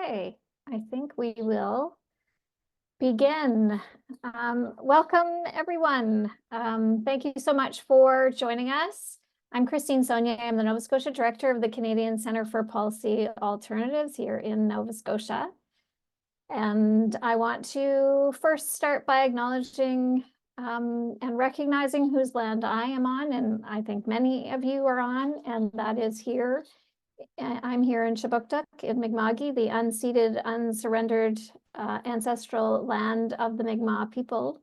Okay, I think we will begin. Welcome, everyone. Thank you so much for joining us. I'm Christine Saunier. I'm the Nova Scotia Director of the Canadian Centre for Policy Alternatives here in Nova Scotia. And I want to first start by acknowledging and recognizing whose land I am on, and I think many of you are on, and that is here. I'm here in Kjipuktuk in Mi'kma'ki, the unceded, unsurrendered ancestral land of the Mi'kmaq people.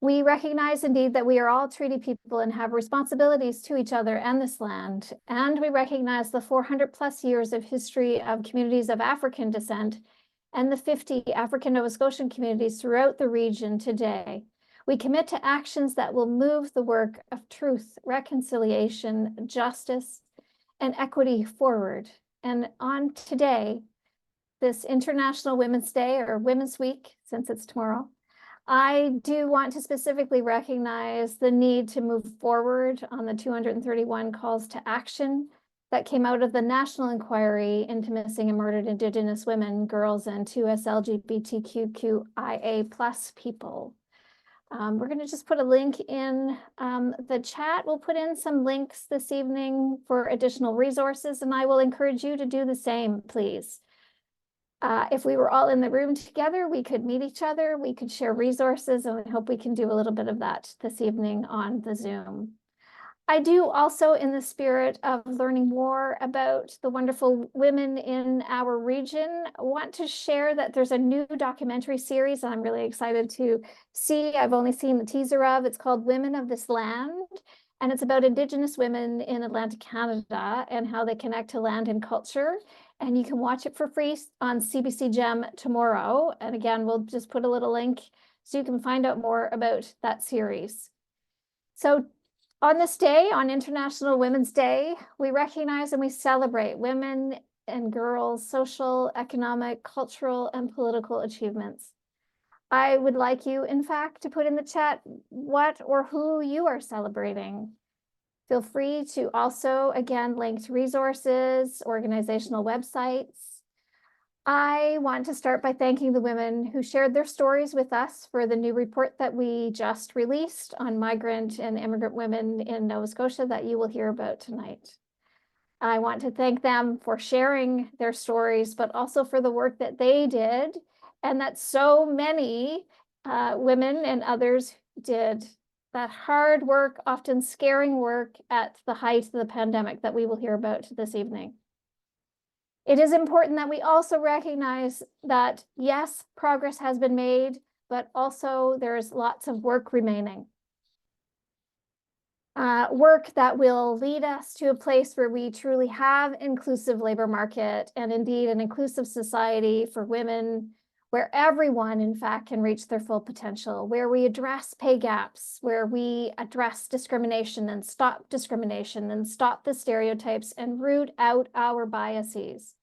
We recognize indeed that we are all treaty people and have responsibilities to each other and this land. And we recognize the 400 plus years of history of communities of African descent and the 50 African Nova Scotian communities throughout the region today. We commit to actions that will move the work of truth, reconciliation, justice, and equity forward. And on today, this International Women's Day, or Women's Week, since it's tomorrow, I do want to specifically recognize the need to move forward on the 231 calls to action that came out of the national inquiry into missing and murdered Indigenous women, girls, and 2S LGBTQIA+ people. We're going to just put a link in the chat. We'll put in some links this evening for additional resources, and I will encourage you to do the same, please. If we were all in the room together, we could meet each other, we could share resources, and we hope we can do a little bit of that this evening on the Zoom. I do also, in the spirit of learning more about the wonderful women in our region, want to share that there's a new documentary series I'm really excited to see. I've only seen the teaser of. It's called Women of This Land, and it's about Indigenous women in Atlantic Canada and how they connect to land and culture. And you can watch it for free on CBC Gem tomorrow. And again, we'll just put a little link so you can find out more about that series. So on this day, on International Women's Day, we recognize and we celebrate women and girls' social, economic, cultural, and political achievements. I would like you, in fact, to put in the chat what or who you are celebrating. Feel free to also, again, link to resources, organizational websites. I want to start by thanking the women who shared their stories with us for the new report that we just released on migrant and immigrant women in Nova Scotia that you will hear about tonight. I want to thank them for sharing their stories, but also for the work that they did and that so many women and others did. That hard work, often scaring work at the height of the pandemic that we will hear about this evening. It is important that we also recognize that, yes, progress has been made, but also there's lots of work remaining. Work that will lead us to a place where we truly have inclusive labor market and indeed an inclusive society for women, where everyone, in fact, can reach their full potential, where we address pay gaps, where we address discrimination and stop the stereotypes and root out our biases.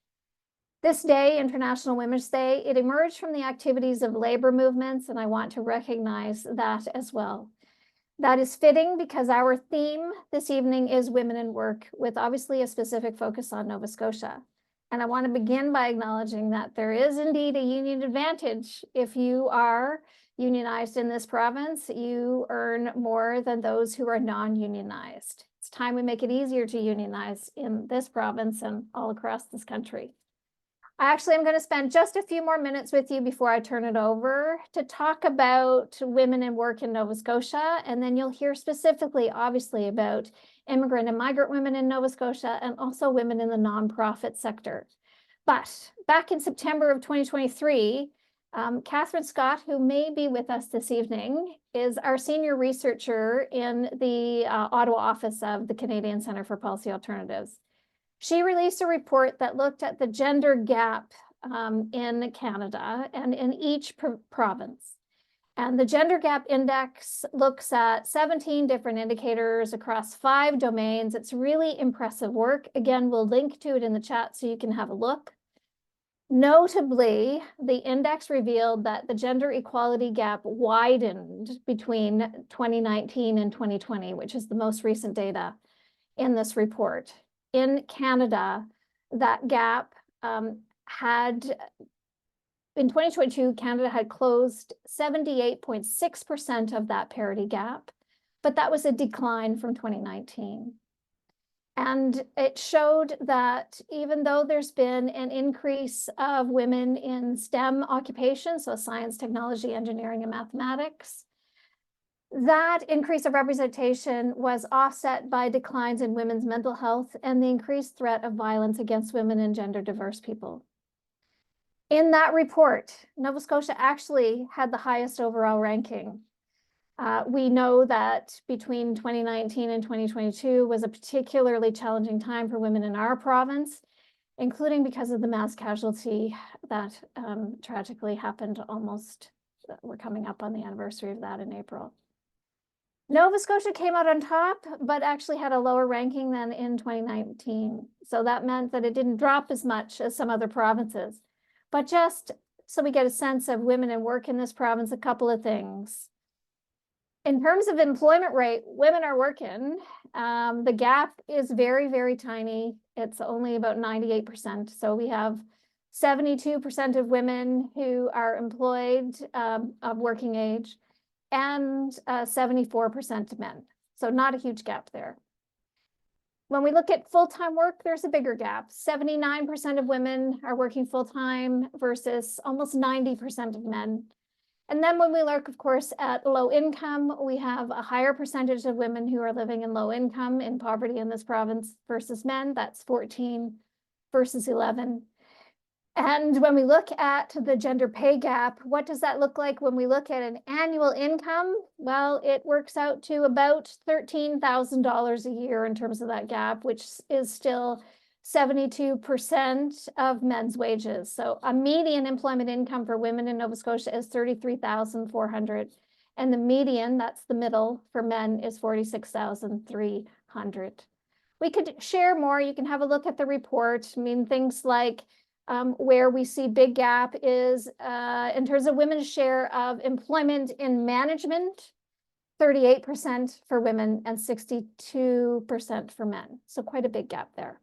This day, International Women's Day, it emerged from the activities of labor movements, and I want to recognize that as well. That is fitting because our theme this evening is women in work, with obviously a specific focus on Nova Scotia. And I want to begin by acknowledging that there is indeed a union advantage. If you are unionized in this province, you earn more than those who are non-unionized. It's time we make it easier to unionize in this province and all across this country. I actually am going to spend just a few more minutes with you before I turn it over to talk about women in work in Nova Scotia, and then you'll hear specifically, obviously, about immigrant and migrant women in Nova Scotia and also women in the nonprofit sector. But back in September of 2023, Catherine Scott, who may be with us this evening, is our senior researcher in the Ottawa office of the Canadian Centre for Policy Alternatives. She released a report that looked at the gender gap in Canada and in each province. And the Gender Gap Index looks at 17 different indicators across 5 domains. It's really impressive work. Again, we'll link to it in the chat so you can have a look. Notably, the index revealed that the gender equality gap widened between 2019 and 2020, which is the most recent data in this report. In Canada, that gap had, in 2022, Canada had closed 78.6% of that parity gap, but that was a decline from 2019. And it showed that even though there's been an increase of women in STEM occupations, so science, technology, engineering, and mathematics, that increase of representation was offset by declines in women's mental health and the increased threat of violence against women and gender diverse people. In that report, Nova Scotia actually had the highest overall ranking. We know that between 2019 and 2022 was a particularly challenging time for women in our province, including because of the mass casualty that tragically happened almost, we're coming up on the anniversary of that in April. Nova Scotia came out on top, but actually had a lower ranking than in 2019. So that meant that it didn't drop as much as some other provinces. But just so we get a sense of women in work in this province, a couple of things. In terms of employment rate, women are working. The gap is very, very tiny. It's only about 98%. So we have 72% of women who are employed of working age, and 74% men. So not a huge gap there. When we look at full-time work, there's a bigger gap. 79% of women are working full-time versus almost 90% of men. And then when we look, of course, at low income, we have a higher percentage of women who are living in low income in poverty in this province versus men. That's 14 versus 11. And when we look at the gender pay gap, what does that look like when we look at an annual income? Well, it works out to about $13,000 a year in terms of that gap, which is still 72% of men's wages. So a median employment income for women in Nova Scotia is $33,400. And the median, that's the middle, for men is $46,300. We could share more. You can have a look at the report. I mean, things like where we see big gap is in terms of women's share of employment in management, 38% for women and 62% for men. So quite a big gap there.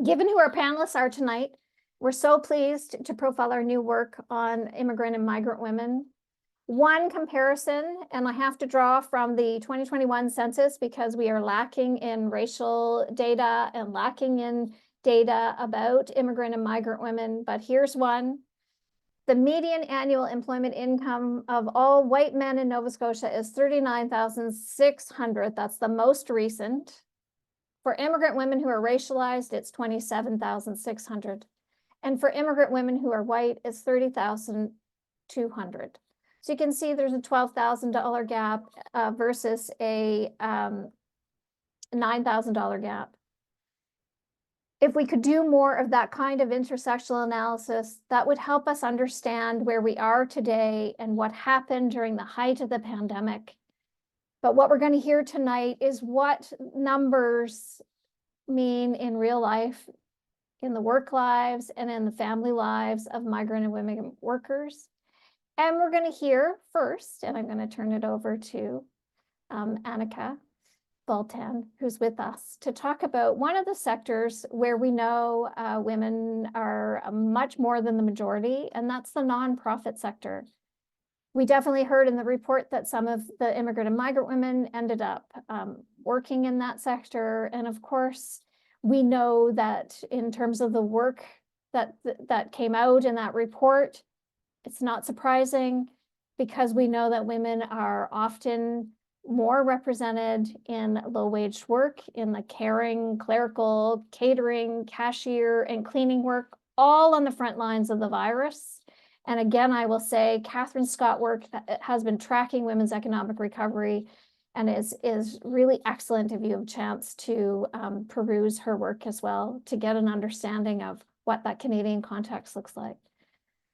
Given who our panelists are tonight, we're so pleased to profile our new work on immigrant and migrant women. One comparison, and I have to draw from the 2021 census because we are lacking in racial data and lacking in data about immigrant and migrant women, but here's one. The median annual employment income of all white men in Nova Scotia is $39,600. That's the most recent. For immigrant women who are racialized, it's $27,600. And for immigrant women who are white, it's $30,200. So you can see there's a $12,000 gap versus a $9,000 gap. If we could do more of that kind of intersectional analysis, that would help us understand where we are today and what happened during the height of the pandemic. But what we're going to hear tonight is what numbers mean in real life, in the work lives and in the family lives of migrant and women workers. And we're going to hear first, and I'm going to turn it over to Annika Voltan, who's with us, to talk about one of the sectors where we know women are much more than the majority, and that's the nonprofit sector. We definitely heard in the report that some of the immigrant and migrant women ended up working in that sector. And of course, we know that in terms of the work that came out in that report, it's not surprising because we know that women are often more represented in low-wage work, in the caring, clerical, catering, cashier, and cleaning work, all on the front lines of the virus. And again, I will say Catherine Scott work has been tracking women's economic recovery and is really excellent if you have a chance to peruse her work as well to get an understanding of what that Canadian context looks like.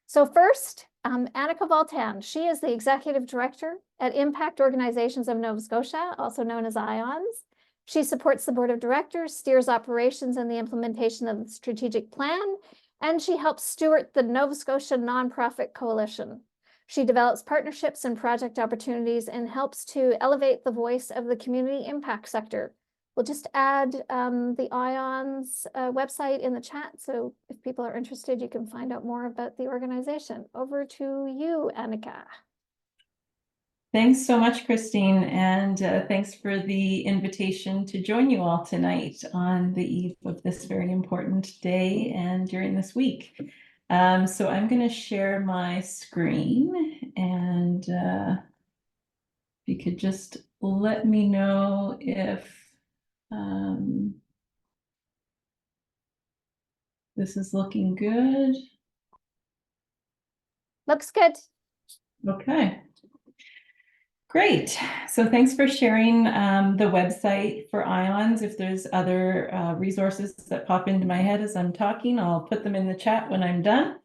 So first, Annika Voltan. She is the Executive Director at Impact Organizations of Nova Scotia, also known as IONS. She supports the Board of Directors, steers operations and the implementation of the strategic plan, and she helps steward the Nova Scotia Nonprofit Coalition. She develops partnerships and project opportunities and helps to elevate the voice of the community impact sector, We'll just add the IONS website in the chat. So if people are interested, you can find out more about the organization. Over to you, Annika. Thanks so much, Christine, and thanks for the invitation to join you all tonight on the eve of this very important day and during this week. So I'm going to share my screen, and if you could just let me know if this is looking good. Looks good. Okay. Great. So thanks for sharing the website for IONS. If there's other resources that pop into my head as I'm talking, I'll put them in the chat when I'm done.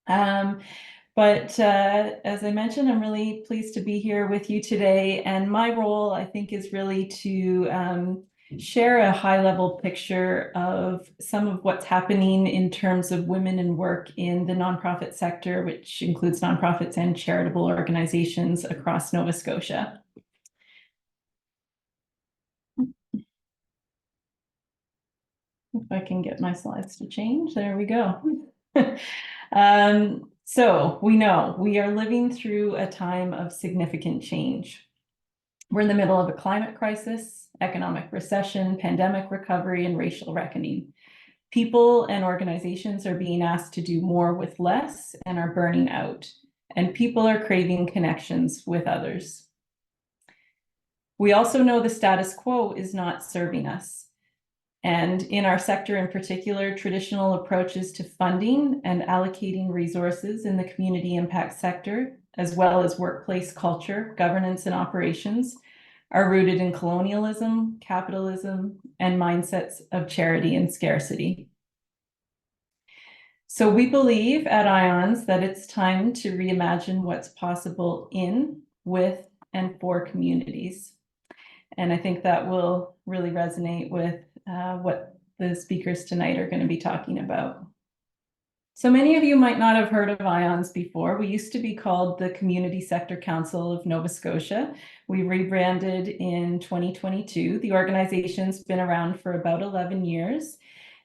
But as I mentioned, I'm really pleased to be here with you today. And my role, I think, is really to share a high-level picture of some of what's happening in terms of women in work in the nonprofit sector, which includes nonprofits and charitable organizations across Nova Scotia. If I can get my slides to change, there we go. So we know we are living through a time of significant change. We're in the middle of a climate crisis, economic recession, pandemic recovery, and racial reckoning. People and organizations are being asked to do more with less and are burning out, and people are craving connections with others. We also know the status quo is not serving us. And in our sector in particular, traditional approaches to funding and allocating resources in the community impact sector, as well as workplace culture, governance, and operations, are rooted in colonialism, capitalism, and mindsets of charity and scarcity. So we believe at IONS that it's time to reimagine what's possible in, with, and for communities. And I think that will really resonate with what the speakers tonight are going to be talking about. So many of you might not have heard of IONS before. We used to be called the Community Sector Council of Nova Scotia. We rebranded in 2022. The organization's been around for about 11 years.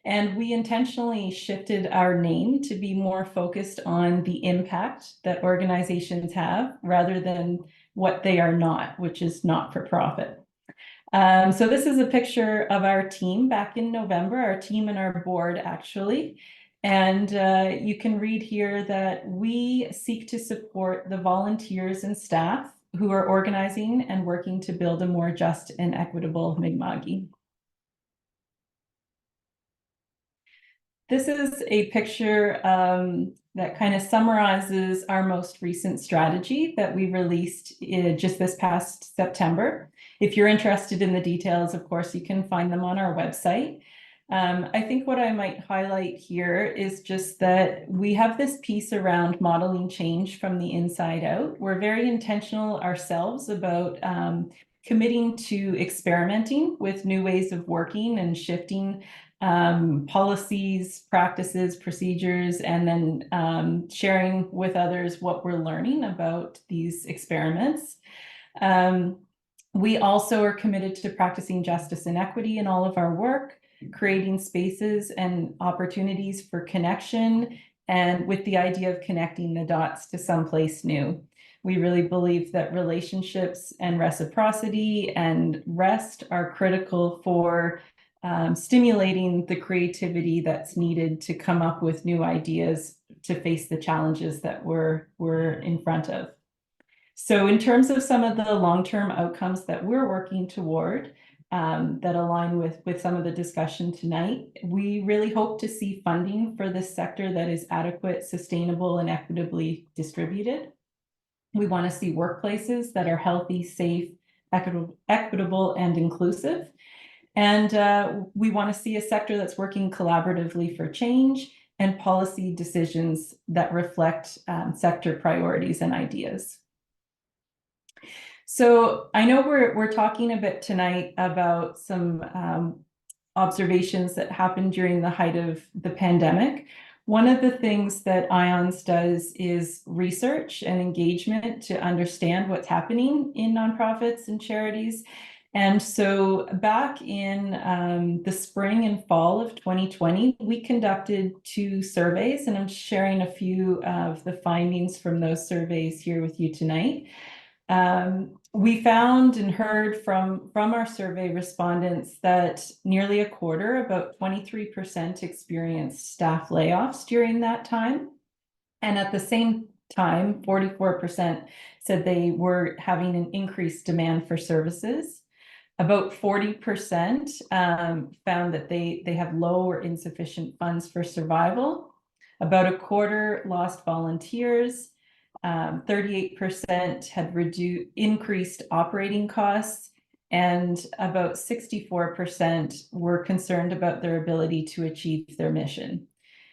And we intentionally shifted our name to be more focused on the impact that organizations have rather than what they are not, which is not-for-profit. So this is a picture of our team back in November, our team and our board actually. And you can read here that we seek to support the volunteers and staff who are organizing and working to build a more just and equitable Mi'kma'ki. This is a picture that kind of summarizes our most recent strategy that we released just this past September. If you're interested in the details, of course, you can find them on our website. I think what I might highlight here is just that we have this piece around modeling change from the inside out. We're very intentional ourselves about committing to experimenting with new ways of working and shifting policies, practices, procedures, and then sharing with others what we're learning about these experiments. We also are committed to practicing justice and equity in all of our work, creating spaces and opportunities for connection, and with the idea of connecting the dots to someplace new. We really believe that relationships and reciprocity and rest are critical for stimulating the creativity that's needed to come up with new ideas to face the challenges that we're in front of. So in terms of some of the long-term outcomes that we're working toward that align with some of the discussion tonight, we really hope to see funding for this sector that is adequate, sustainable, and equitably distributed. We want to see workplaces that are healthy, safe, equitable, and inclusive. And we want to see a sector that's working collaboratively for change and policy decisions that reflect sector priorities and ideas. So I know we're talking a bit tonight about some observations that happened during the height of the pandemic. One of the things that IONS does is research and engagement to understand what's happening in nonprofits and charities. And so back in the spring and fall of 2020, we conducted 2 surveys, and I'm sharing a few of the findings from those surveys here with you tonight. We found and heard from our survey respondents that nearly a quarter, about 23%, experienced staff layoffs during that time. And at the same time, 44% said they were having an increased demand for services. About 40% found that they have low or insufficient funds for survival. About a quarter lost volunteers. 38% had increased operating costs, and about 64% were concerned about their ability to achieve their mission.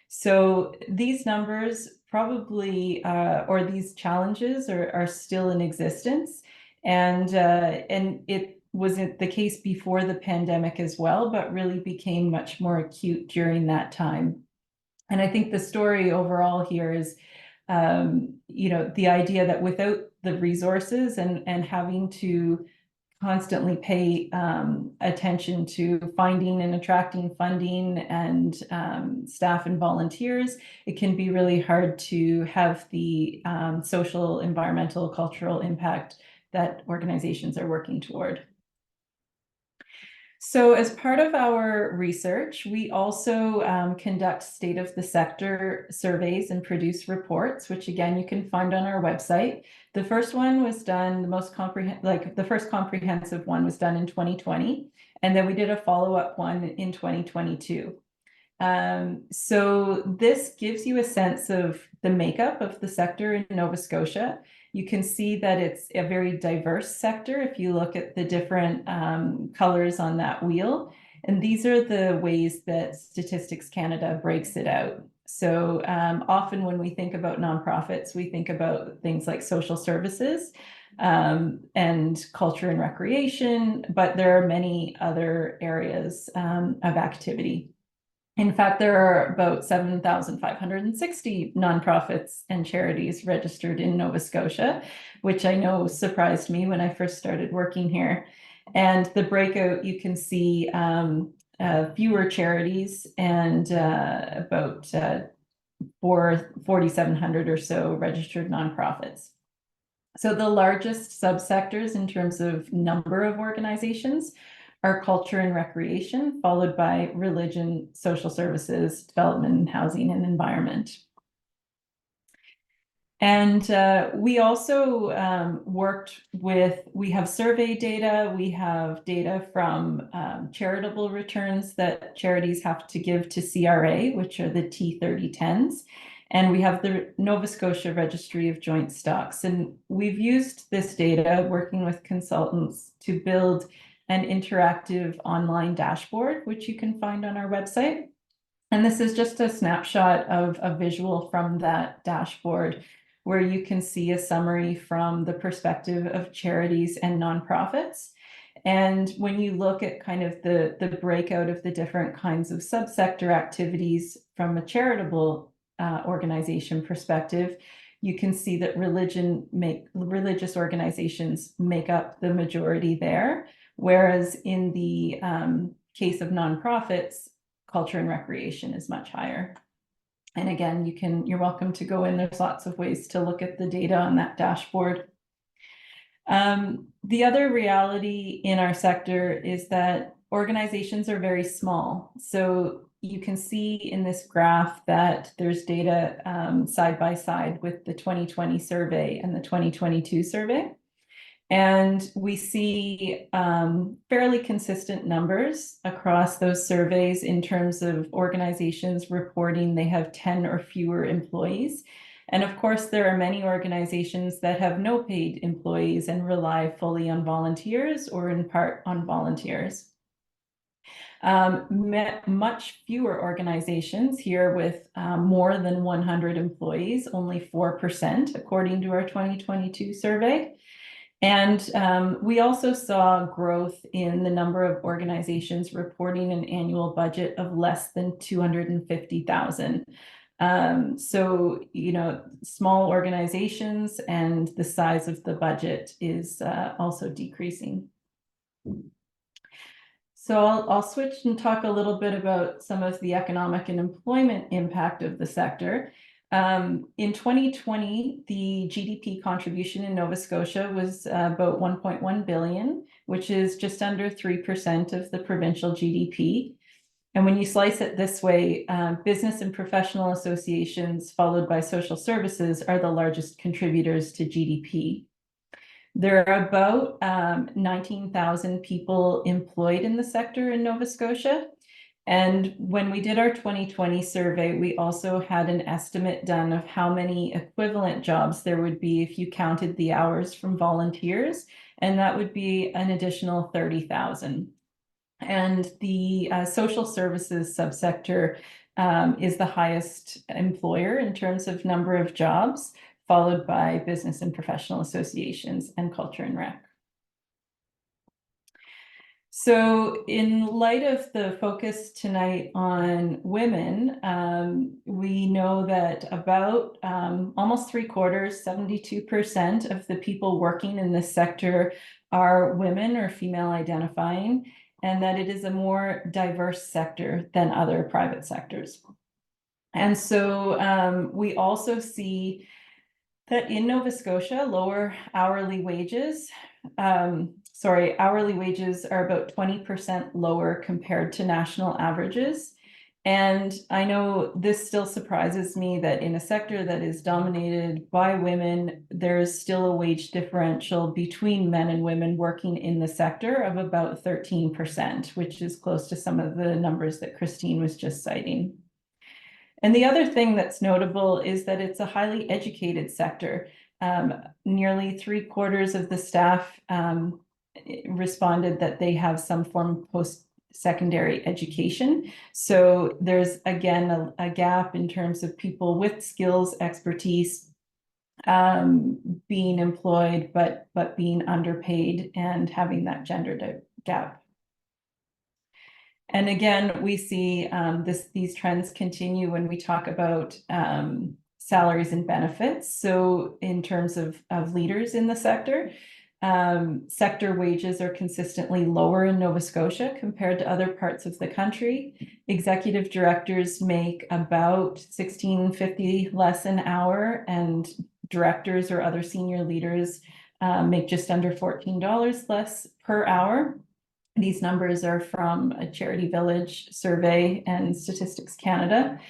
So these numbers probably, or these challenges are still in existence, and it wasn't the case before the pandemic as well, but really became much more acute during that time. And I think the story overall here is, the idea that without the resources and having to constantly pay attention to finding and attracting funding and staff and volunteers, it can be really hard to have the social, environmental, cultural impact that organizations are working toward. So as part of our research, we also conduct state of the sector surveys and produce reports, which again, you can find on our website. The first one was done, the first comprehensive one was done in 2020. And then we did a follow-up one in 2022. So this gives you a sense of the makeup of the sector in Nova Scotia. You can see that it's a very diverse sector if you look at the different colors on that wheel. And these are the ways that Statistics Canada breaks it out. So often when we think about nonprofits, we think about things like social services and culture and recreation, but there are many other areas of activity. In fact, there are about 7,560 nonprofits and charities registered in Nova Scotia, which I know surprised me when I first started working here. And the breakout, you can see fewer charities and about 4,700 or so registered nonprofits. So the largest subsectors in terms of number of organizations are culture and recreation, followed by religion, social services, development, housing, and environment. And we also we have survey data, we have data from charitable returns that charities have to give to CRA, which are the T3010s. And we have the Nova Scotia Registry of Joint Stocks. And we've used this data working with consultants to build an interactive online dashboard, which you can find on our website. And this is just a snapshot of a visual from that dashboard, where you can see a summary from the perspective of charities and nonprofits. And when you look at kind of the breakout of the different kinds of subsector activities from a charitable organization perspective, you can see that religious organizations make up the majority there. Whereas in the case of nonprofits, culture and recreation is much higher. And again, you're welcome to go in. There's lots of ways to look at the data on that dashboard. The other reality in our sector is that organizations are very small. So you can see in this graph that there's data side by side with the 2020 survey and the 2022 survey. And we see fairly consistent numbers across those surveys in terms of organizations reporting they have 10 or fewer employees. And of course, there are many organizations that have no paid employees and rely fully on volunteers or in part on volunteers. Much fewer organizations here with more than 100 employees, only 4%, according to our 2022 survey. And we also saw growth in the number of organizations reporting an annual budget of less than 250,000. So, small organizations and the size of the budget is also decreasing. So I'll switch and talk a little bit about some of the economic and employment impact of the sector. In 2020, the GDP contribution in Nova Scotia was about 1.1 billion, which is just under 3% of the provincial GDP. And when you slice it this way, business and professional associations, followed by social services, are the largest contributors to GDP. There are about 19,000 people employed in the sector in Nova Scotia. And when we did our 2020 survey, we also had an estimate done of how many equivalent jobs there would be if you counted the hours from volunteers, and that would be an additional 30,000. And the social services subsector is the highest employer in terms of number of jobs, followed by business and professional associations and culture and rec. So in light of the focus tonight on women, we know that about almost 3/4, 72% of the people working in this sector are women or female identifying, and that it is a more diverse sector than other private sectors. And so we also see that in Nova Scotia, hourly wages are about 20% lower compared to national averages. And I know this still surprises me that in a sector that is dominated by women, there is still a wage differential between men and women working in the sector of about 13%, which is close to some of the numbers that Christine was just citing. And the other thing that's notable is that it's a highly educated sector. Nearly 3/4 of the staff responded that they have some form of post-secondary education. So there's, again, a gap in terms of people with skills, expertise, being employed, but being underpaid and having that gender gap. And again, we see these trends continue when we talk about salaries and benefits. So in terms of leaders in the sector, sector wages are consistently lower in Nova Scotia compared to other parts of the country. Executive directors make about $16.50 less an hour, and directors or other senior leaders make just under $14 less per hour. These numbers are from a Charity Village survey and Statistics Canada.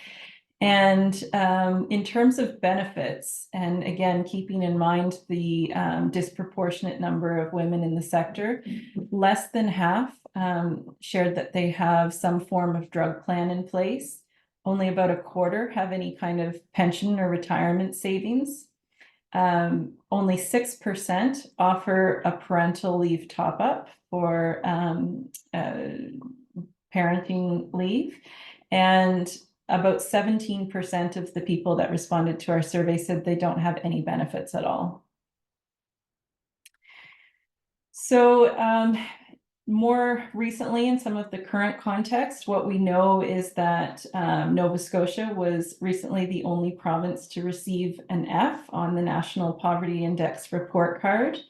And in terms of benefits, and again, keeping in mind the disproportionate number of women in the sector, less than half shared that they have some form of drug plan in place. Only about 1/4 have any kind of pension or retirement savings. Only 6% offer a parental leave top-up for parenting leave. And about 17% of the people that responded to our survey said they don't have any benefits at all. So more recently, in some of the current context, what we know is that Nova Scotia was recently the only province to receive an F on the National Poverty Index report card.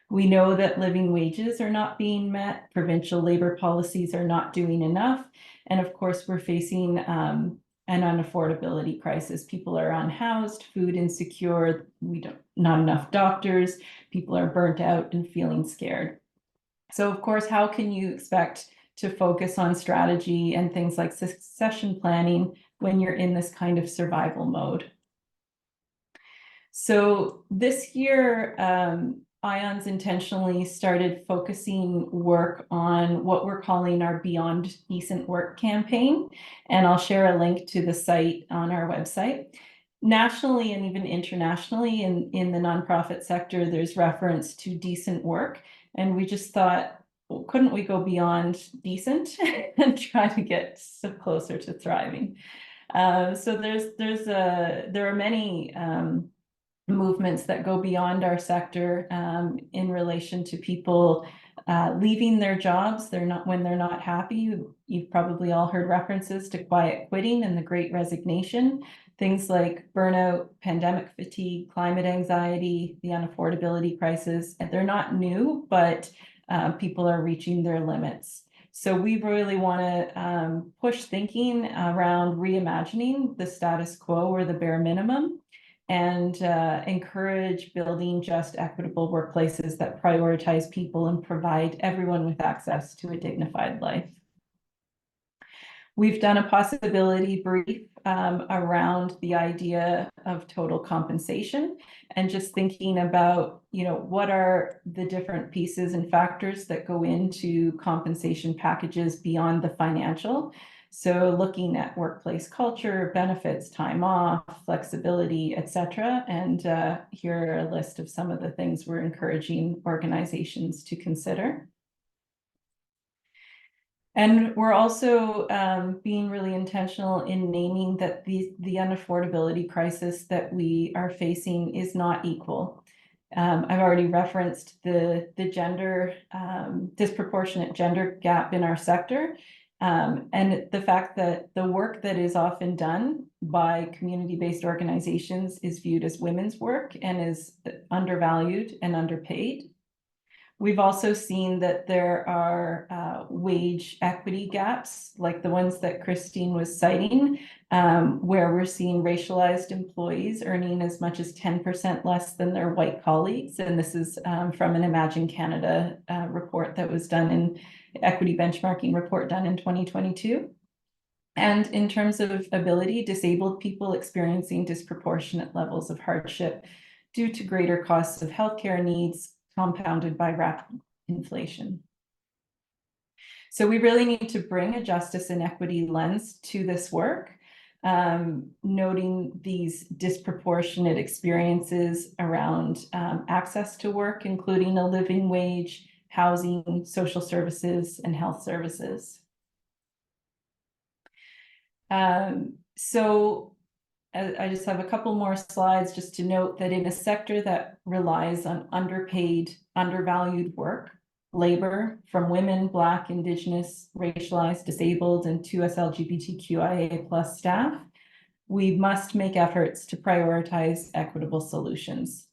We know that living wages are not being met, provincial labor policies are not doing enough, and of course, we're facing an unaffordability crisis. People are unhoused, food insecure, not enough doctors, people are burnt out and feeling scared. So of course, how can you expect to focus on strategy and things like succession planning when you're in this kind of survival mode? So this year, IONS intentionally started focusing work on what we're calling our Beyond Decent Work campaign, and I'll share a link to the site on our website. Nationally and even internationally in the nonprofit sector, there's reference to decent work. And we just thought, well, couldn't we go beyond decent and try to get closer to thriving? So there are many movements that go beyond our sector in relation to people leaving their jobs. When they're not happy. You've probably all heard references to quiet quitting and the Great Resignation. Things like burnout, pandemic fatigue, climate anxiety, the unaffordability crisis, and they're not new, but people are reaching their limits. So we really want to push thinking around reimagining the status quo or the bare minimum, and encourage building just, equitable workplaces that prioritize people and provide everyone with access to a dignified life. We've done a possibility brief around the idea of total compensation, and just thinking about, what are the different pieces and factors that go into compensation packages beyond the financial. So looking at workplace culture, benefits, time off, flexibility, etc. And here are a list of some of the things we're encouraging organizations to consider. And we're also being really intentional in naming that the unaffordability crisis that we are facing is not equal. I've already referenced the gender, disproportionate gender gap in our sector, and the fact that the work that is often done by community-based organizations is viewed as women's work and is undervalued and underpaid. We've also seen that there are wage equity gaps, like the ones that Christine was citing, where we're seeing racialized employees earning as much as 10% less than their white colleagues. And this is from an Imagine Canada report that was done in equity benchmarking report done in 2022. And in terms of ability, disabled people experiencing disproportionate levels of hardship due to greater costs of healthcare needs, compounded by rapid inflation. So we really need to bring a justice and equity lens to this work, noting these disproportionate experiences around access to work, including a living wage, housing, social services, and health services. So I just have a couple more slides just to note that in a sector that relies on underpaid, undervalued work, labor from women, Black, Indigenous, racialized, disabled, and 2S LGBTQIA+ staff, we must make efforts to prioritize equitable solutions.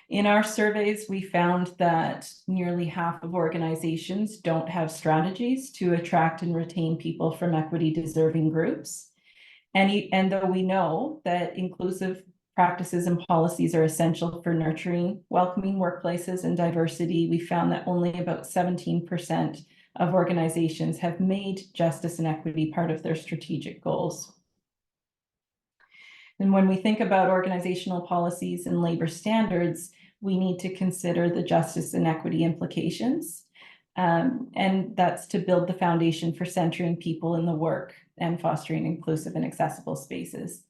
In our surveys, we found that nearly half of organizations don't have strategies to attract and retain people from equity-deserving groups. And though we know that inclusive practices and policies are essential for nurturing welcoming workplaces and diversity, we found that only about 17% of organizations have made justice and equity part of their strategic goals. And when we think about organizational policies and labor standards, we need to consider the justice and equity implications. And that's to build the foundation for centering people in the work and fostering inclusive and accessible spaces.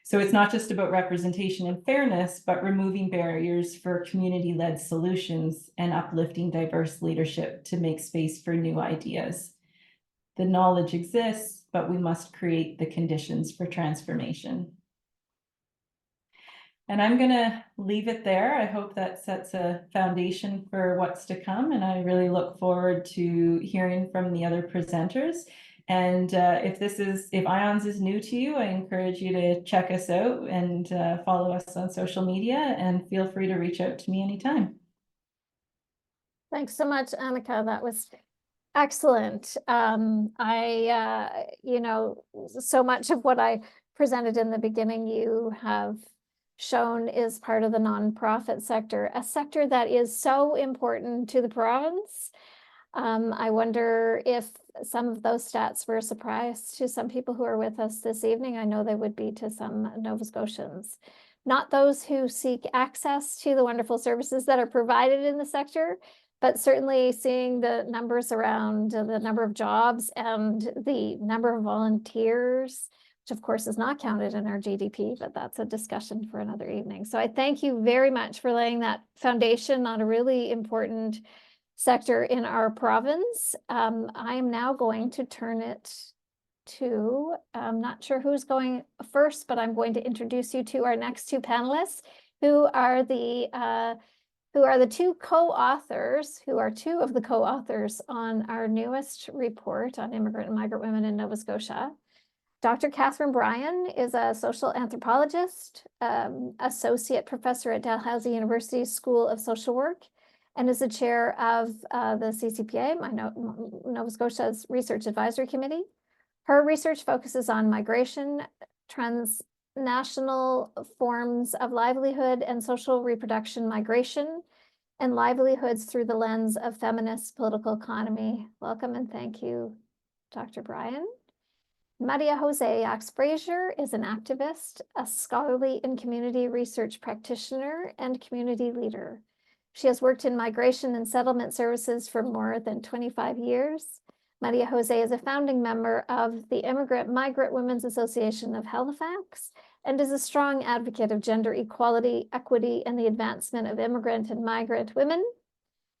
So it's not just about representation and fairness, but removing barriers for community-led solutions and uplifting diverse leadership to make space for new ideas. The knowledge exists, but we must create the conditions for transformation. And I'm going to leave it there. I hope that sets a foundation for what's to come. And I really look forward to hearing from the other presenters. And if IONS is new to you, I encourage you to check us out and follow us on social media, and feel free to reach out to me anytime. Thanks so much, Annika. That was excellent. So much of what I presented in the beginning, you have shown is part of the nonprofit sector, a sector that is so important to the province. I wonder if some of those stats were a surprise to some people who are with us this evening. I know they would be to some Nova Scotians, not those who seek access to the wonderful services that are provided in the sector, but certainly seeing the numbers around the number of jobs and the number of volunteers, which of course is not counted in our GDP, but that's a discussion for another evening. So I thank you very much for laying that foundation on a really important sector in our province. I am now going to turn it to, I'm not sure who's going first, but I'm going to introduce you to our next two panelists, who are two of the co-authors on our newest report on immigrant and migrant women in Nova Scotia. Dr. Bryan is a social anthropologist, associate professor at Dalhousie University School of Social Work, and is the chair of the CCPA, Nova Scotia's Research Advisory Committee. Her research focuses on migration, transnational forms of livelihood and social reproduction migration, and livelihoods through the lens of feminist political economy. Welcome and thank you, Dr. Bryan. María José Yax-Fraser is an activist, a scholarly and community research practitioner, and community leader. She has worked in migration and settlement services for more than 25 years. María José is a founding member of the Immigrant Migrant Women's Association of Halifax and is a strong advocate of gender equality, equity, and the advancement of immigrant and migrant women.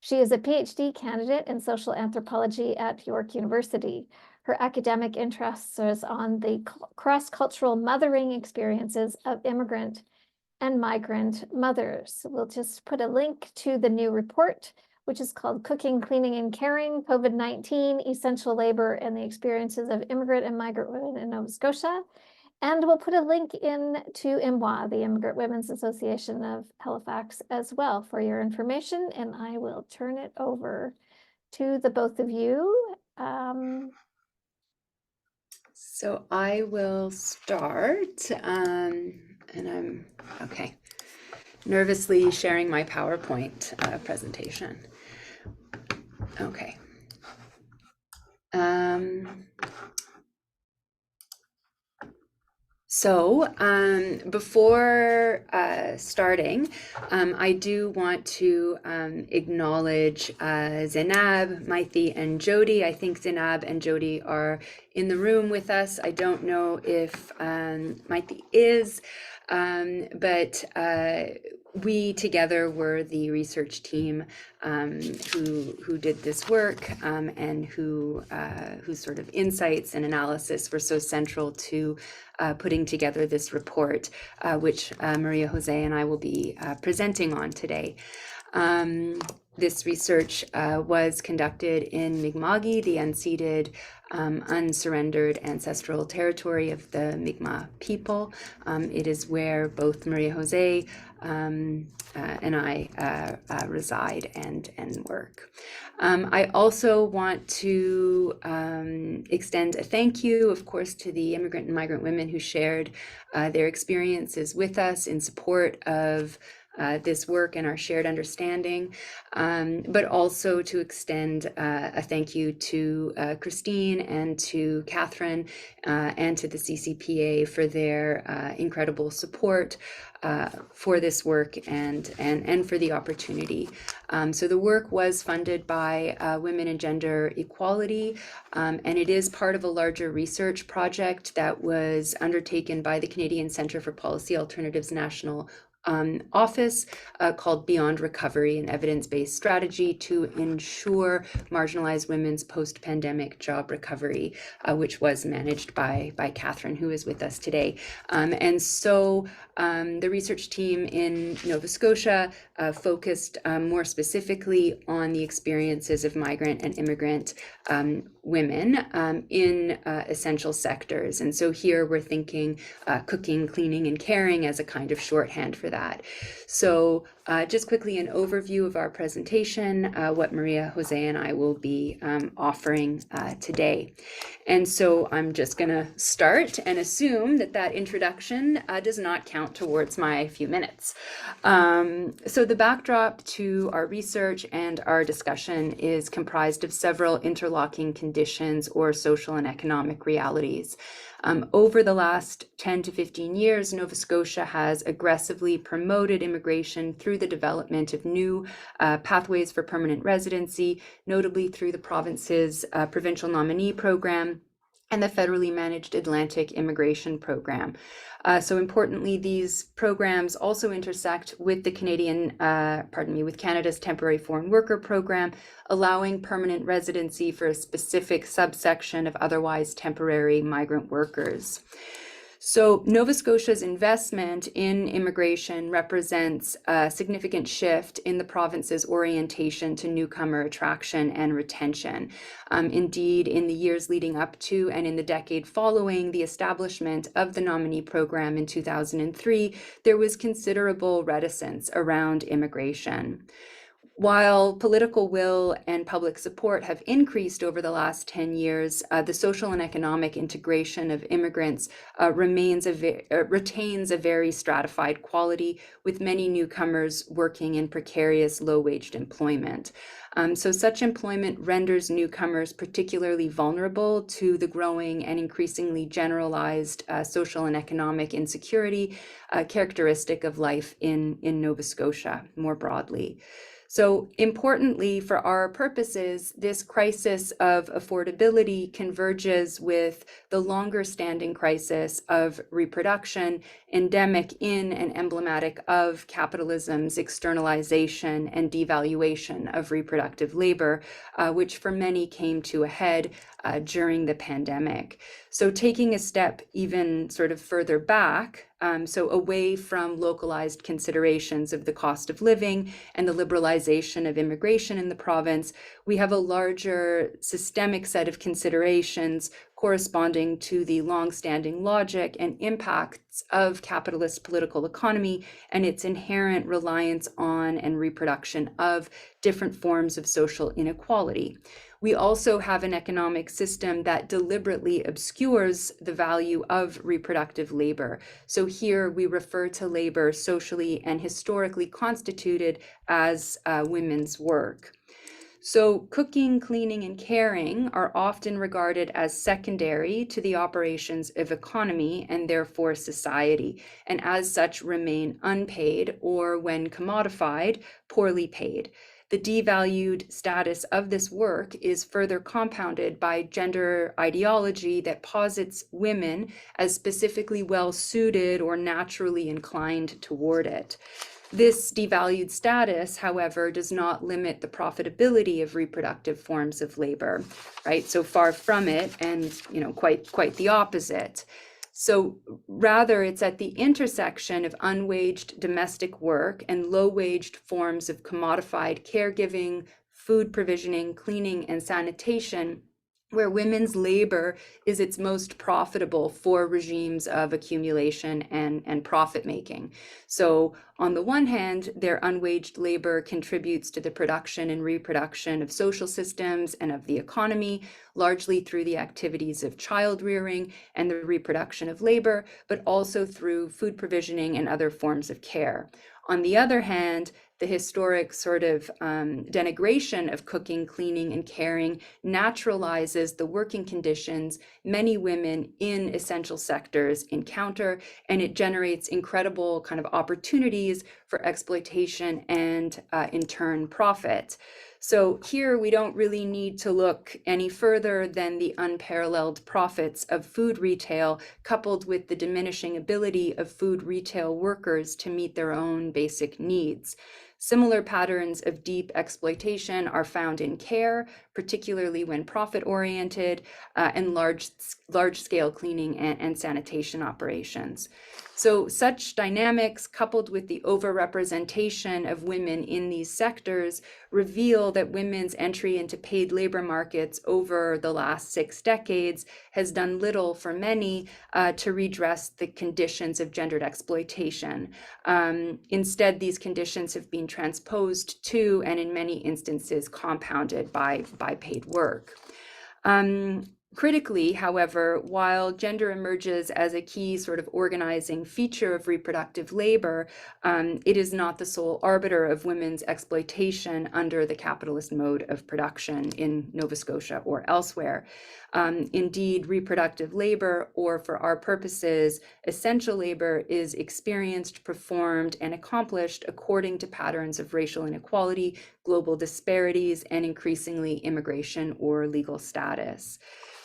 She is a PhD candidate in social anthropology at York University. Her academic interests are on the cross-cultural mothering experiences of immigrant and migrant mothers. We'll just put a link to the new report, which is called Cooking, Cleaning, and Caring, COVID-19, Essential Labor and the Experiences of Immigrant and Migrant Women in Nova Scotia. And we'll put a link in to IMWA, the Immigrant Women's Association of Halifax, as well for your information. And I will turn it over to the both of you. So I will start, and I'm nervously sharing my PowerPoint presentation. Okay. Before starting, I do want to acknowledge Zainab, Maithi, and Jody. I think Zainab and Jody are in the room with us. I don't know if Maithi is, but we together were the research team who did this work and whose sort of insights and analysis were so central to putting together this report, which María José and I will be presenting on today. This research was conducted in Mi'kma'ki, the unceded, unsurrendered ancestral territory of the Mi'kmaq people. It is where both María José and I reside and work. I also want to extend a thank you, of course, to the immigrant and migrant women who shared their experiences with us in support of this work and our shared understanding, but also to extend a thank you to Christine and to Catherine and to the CCPA for their incredible support for this work and for the opportunity. So the work was funded by Women and Gender Equality, and it is part of a larger research project that was undertaken by the Canadian Centre for Policy Alternatives National Office called Beyond Recovery, an evidence-based strategy to ensure marginalized women's post-pandemic job recovery, which was managed by Catherine, who is with us today. And so the research team in Nova Scotia focused more specifically on the experiences of migrant and immigrant women in essential sectors. And so here we're thinking cooking, cleaning, and caring as a kind of shorthand for that. So just quickly an overview of our presentation, what María José and I will be offering today. And so I'm just going to start and assume that that introduction does not count towards my few minutes. So the backdrop to our research and our discussion is comprised of several interlocking conditions or social and economic realities. Over the last 10 to 15 years, Nova Scotia has aggressively promoted immigration through the development of new pathways for permanent residency, notably through the province's provincial nominee program and the federally managed Atlantic Immigration Program. So importantly, these programs also intersect with the with Canada's Temporary Foreign Worker Program, allowing permanent residency for a specific subsection of otherwise temporary migrant workers. So Nova Scotia's investment in immigration represents a significant shift in the province's orientation to newcomer attraction and retention. Indeed, in the years leading up to and in the decade following the establishment of the nominee program in 2003, there was considerable reticence around immigration. While political will and public support have increased over the last 10 years, the social and economic integration of immigrants retains a very stratified quality, with many newcomers working in precarious, low-waged employment. So such employment renders newcomers particularly vulnerable to the growing and increasingly generalized social and economic insecurity characteristic of life in Nova Scotia more broadly. So importantly, for our purposes, this crisis of affordability converges with the longer standing crisis of reproduction, endemic in and emblematic of capitalism's externalization and devaluation of reproductive labor, which for many came to a head during the pandemic. So taking a step even sort of further back, so away from localized considerations of the cost of living and the liberalization of immigration in the province, we have a larger systemic set of considerations corresponding to the long-standing logic and impacts of capitalist political economy and its inherent reliance on and reproduction of different forms of social inequality. We also have an economic system that deliberately obscures the value of reproductive labor. So here we refer to labor socially and historically constituted as women's work. So cooking, cleaning, and caring are often regarded as secondary to the operations of economy and therefore society, and as such remain unpaid or, when commodified, poorly paid. The devalued status of this work is further compounded by gender ideology that posits women as specifically well-suited or naturally inclined toward it. This devalued status, however, does not limit the profitability of reproductive forms of labor, right? So far from it, and quite the opposite. So rather, it's at the intersection of unwaged domestic work and low-waged forms of commodified caregiving, food provisioning, cleaning, and sanitation, where women's labor is its most profitable for regimes of accumulation and profit making. So on the one hand, their unwaged labor contributes to the production and reproduction of social systems and of the economy, largely through the activities of child rearing and the reproduction of labor, but also through food provisioning and other forms of care. On the other hand, the historic sort of denigration of cooking, cleaning, and caring naturalizes the working conditions many women in essential sectors encounter, and it generates incredible kind of opportunities for exploitation and in turn profit. So here we don't really need to look any further than the unparalleled profits of food retail, coupled with the diminishing ability of food retail workers to meet their own basic needs. Similar patterns of deep exploitation are found in care, particularly when profit-oriented, and large-scale cleaning and sanitation operations. So such dynamics, coupled with the overrepresentation of women in these sectors, reveal that women's entry into paid labor markets over the last 6 decades has done little for many to redress the conditions of gendered exploitation. Instead, these conditions have been transposed to, and in many instances, compounded by paid work. Critically, however, while gender emerges as a key sort of organizing feature of reproductive labor, it is not the sole arbiter of women's exploitation under the capitalist mode of production in Nova Scotia or elsewhere. Indeed, reproductive labor, or for our purposes, essential labor, is experienced, performed, and accomplished according to patterns of racial inequality, global disparities, and increasingly immigration or legal status.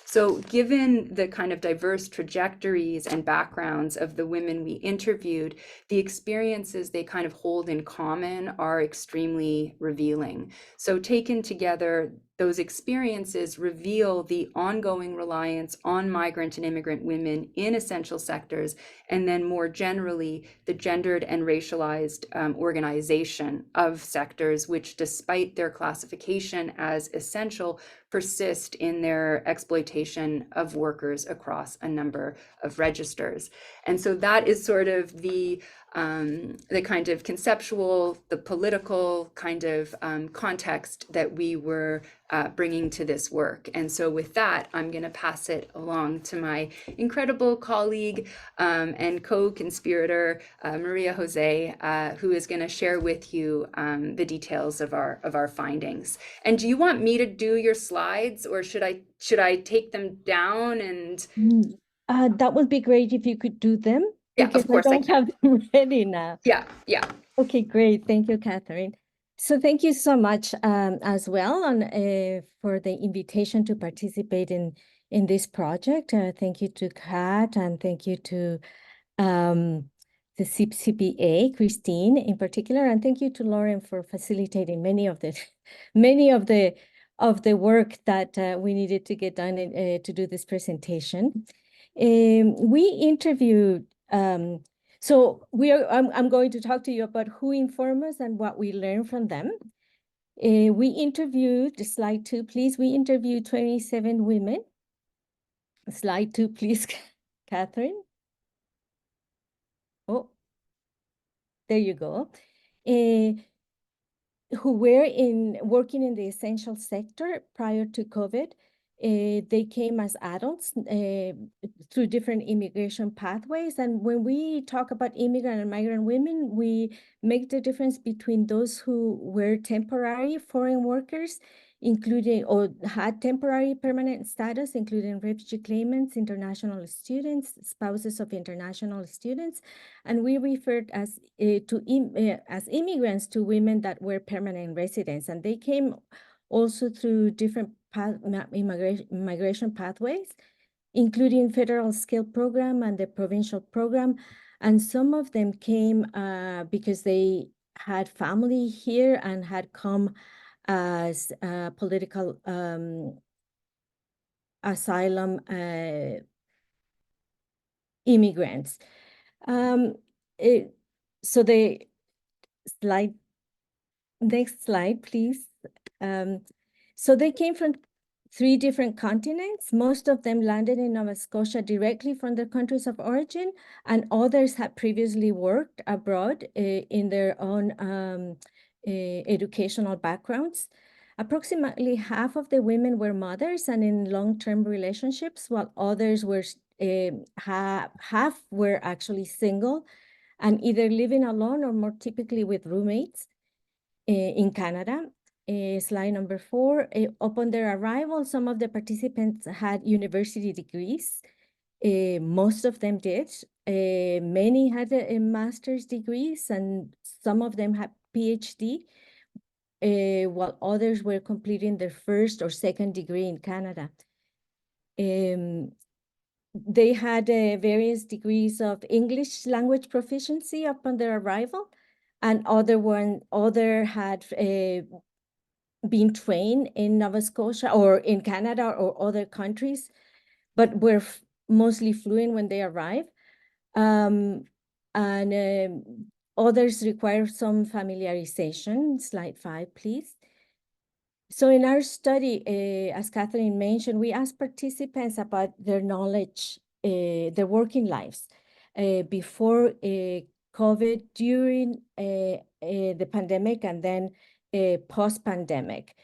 So given the kind of diverse trajectories and backgrounds of the women we interviewed, the experiences they kind of hold in common are extremely revealing. So taken together, those experiences reveal the ongoing reliance on migrant and immigrant women in essential sectors, and then more generally, the gendered and racialized organization of sectors, which, despite their classification as essential, persist in their exploitation of workers across a number of registers. And so that is sort of the the kind of conceptual, the political kind of context that we were bringing to this work. And so with that, I'm going to pass it along to my incredible colleague and co-conspirator, María José, who is going to share with you the details of our findings. And do you want me to do your slides, or should I take them down? And that would be great if you could do them. Yeah, because of course I don't have them ready now. Yeah. Okay, great. Thank you, Catherine. So thank you so much as well for the invitation to participate in this project. Thank you to Kat, and thank you to the CPA, Christine in particular, and thank you to Lauren for facilitating many of the work that we needed to get done to do this presentation. We interviewed. So I'm going to talk to you about who informed us and what we learned from them. We interviewed, slide 2, please. We interviewed 27 women. Slide 2, please, Catherine. Oh, there you go. Who were working in the essential sector prior to COVID. They came as adults through different immigration pathways. And when we talk about immigrant and migrant women, we make the difference between those who were temporary foreign workers, including or had temporary permanent status, including refugee claimants, international students, spouses of international students, and we referred as immigrants to women that were permanent residents, and they came also through different immigration pathways, including federal skill program and the provincial program, and some of them came because they had family here and had come as political asylum immigrants. So the slide, next slide, please. So they came from 3 different continents. Most of them landed in Nova Scotia directly from their countries of origin, and others had previously worked abroad in their own educational backgrounds. Approximately half of the women were mothers and in long-term relationships, while others were half were actually single and either living alone or more typically with roommates in Canada. Slide number 4. Upon their arrival, some of the participants had university degrees. Most of them did. Many had a master's degrees, and some of them had PhD, while others were completing their first or second degree in Canada. They had various degrees of English language proficiency upon their arrival, and other had been trained in Nova Scotia or in Canada or other countries, but were mostly fluent when they arrived. Others require some familiarization. Slide 5, please. So in our study, as Catherine mentioned, we asked participants about their knowledge, their working lives before COVID, during the pandemic, and then post-pandemic.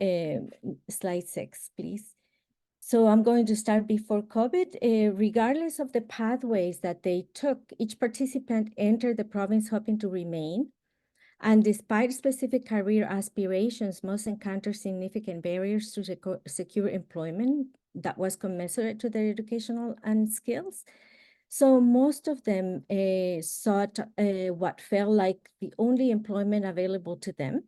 Slide 6, please. So I'm going to start before COVID. Regardless of the pathways that they took, each participant entered the province hoping to remain. And despite specific career aspirations, most encounter significant barriers to secure employment that was commensurate to their educational and skills. So most of them sought what felt like the only employment available to them.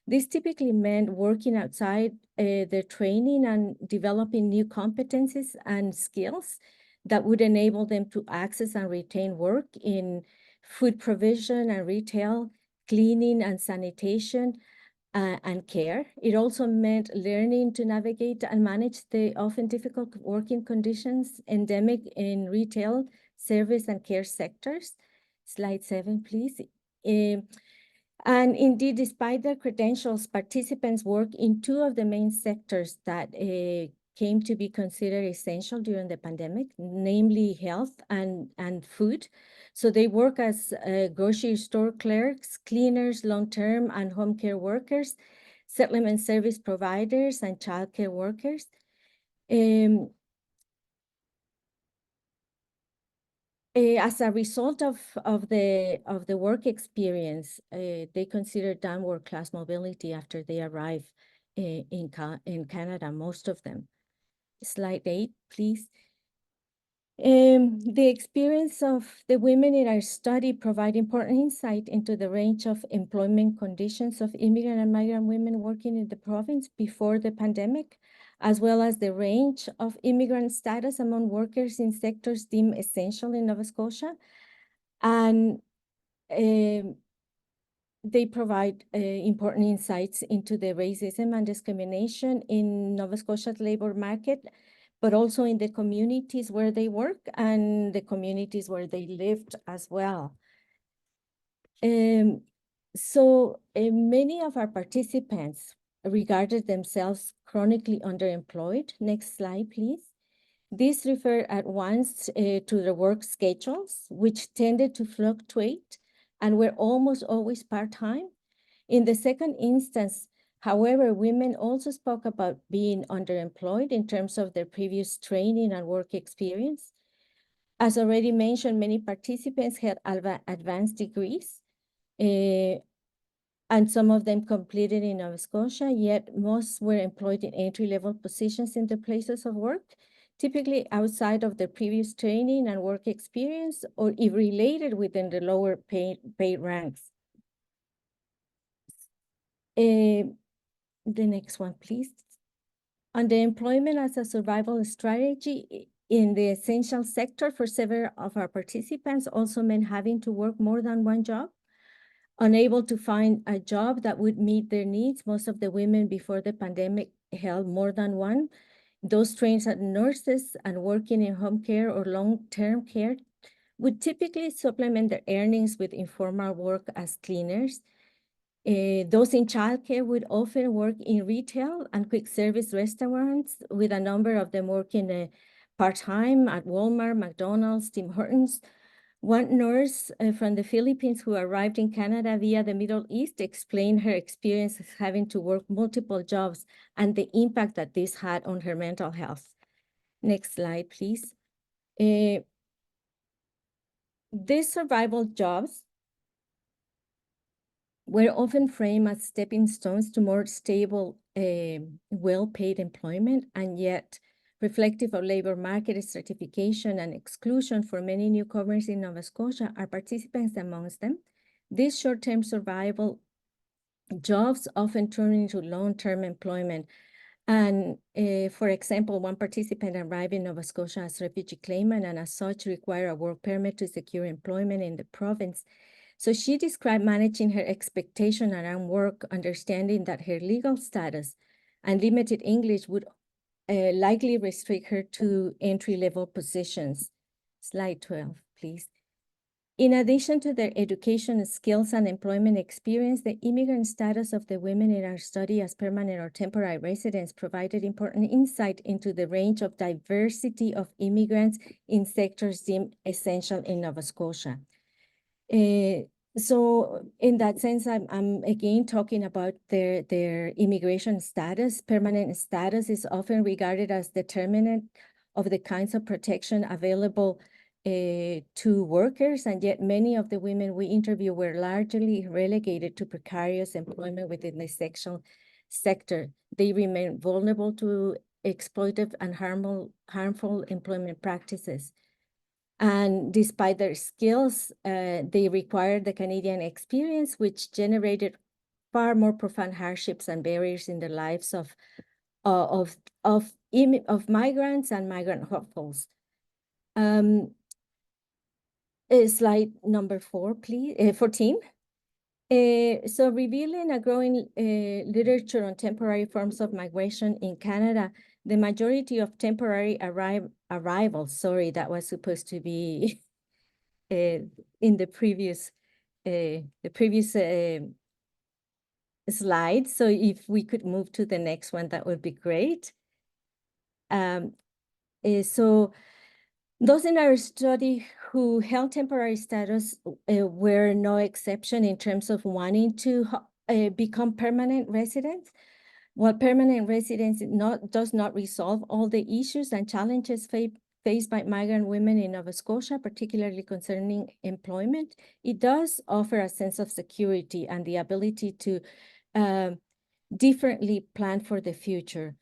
This typically meant working outside their training and developing new competencies and skills that would enable them to access and retain work in food provision and retail, cleaning and sanitation, and care. It also meant learning to navigate and manage the often difficult working conditions endemic in retail, service, and care sectors. Slide 7, please. And indeed, despite their credentials, participants work in 2 of the main sectors that came to be considered essential during the pandemic, namely health and food. So they work as grocery store clerks, cleaners, long-term and home care workers, settlement service providers, and childcare workers. As a result of the work experience, they consider downward class mobility after they arrive in Canada, most of them. Slide 8, please. The experience of the women in our study provide important insight into the range of employment conditions of immigrant and migrant women working in the province before the pandemic, as well as the range of immigrant status among workers in sectors deemed essential in Nova Scotia. And they provide important insights into the racism and discrimination in Nova Scotia's labor market, but also in the communities where they work and the communities where they lived as well. So many of our participants regarded themselves chronically underemployed. Next slide, please. This referred at once to the work schedules, which tended to fluctuate and were almost always part-time. In the second instance, however, women also spoke about being underemployed in terms of their previous training and work experience. As already mentioned, many participants had advanced degrees, and some of them completed in Nova Scotia, yet most were employed in entry-level positions in their places of work, typically outside of their previous training and work experience, or if related within the lower paid ranks. The next one, please. On the employment as a survival strategy in the essential sector for several of our participants also meant having to work more than one job. Unable to find a job that would meet their needs, most of the women before the pandemic held more than one. Those trained as nurses and working in home care or long-term care would typically supplement their earnings with informal work as cleaners. Those in childcare would often work in retail and quick service restaurants, with a number of them working part-time at Walmart, McDonald's, Tim Hortons. One nurse from the Philippines who arrived in Canada via the Middle East explained her experience of having to work multiple jobs and the impact that this had on her mental health. Next slide, please. These survival jobs were often framed as stepping stones to more stable, well-paid employment, and yet reflective of labor market stratification and exclusion for many newcomers in Nova Scotia are participants amongst them. These short-term survival jobs often turn into long-term employment. And for example, one participant arrived in Nova Scotia as a refugee claimant and as such required a work permit to secure employment in the province. So she described managing her expectation around work, understanding that her legal status and limited English would likely restrict her to entry-level positions. Slide 12, please. In addition to their education skills and employment experience, the immigrant status of the women in our study as permanent or temporary residents provided important insight into the range of diversity of immigrants in sectors deemed essential in Nova Scotia. So in that sense, I'm again talking about their immigration status. Permanent status is often regarded as determinant of the kinds of protection available to workers, and yet many of the women we interviewed were largely relegated to precarious employment within the sexual sector. They remain vulnerable to exploitive and harmful employment practices. And despite their skills, they required the Canadian experience, which generated far more profound hardships and barriers in the lives of migrants and migrant hopefuls. Slide number 4, please. 14. So revealing a growing literature on temporary forms of migration in Canada, the majority of temporary arrivals, sorry, that was supposed to be in the previous slide. So if we could move to the next one, that would be great. So those in our study who held temporary status were no exception in terms of wanting to become permanent residents. While permanent residence does not resolve all the issues and challenges faced by migrant women in Nova Scotia, particularly concerning employment, it does offer a sense of security and the ability to differently plan for the future.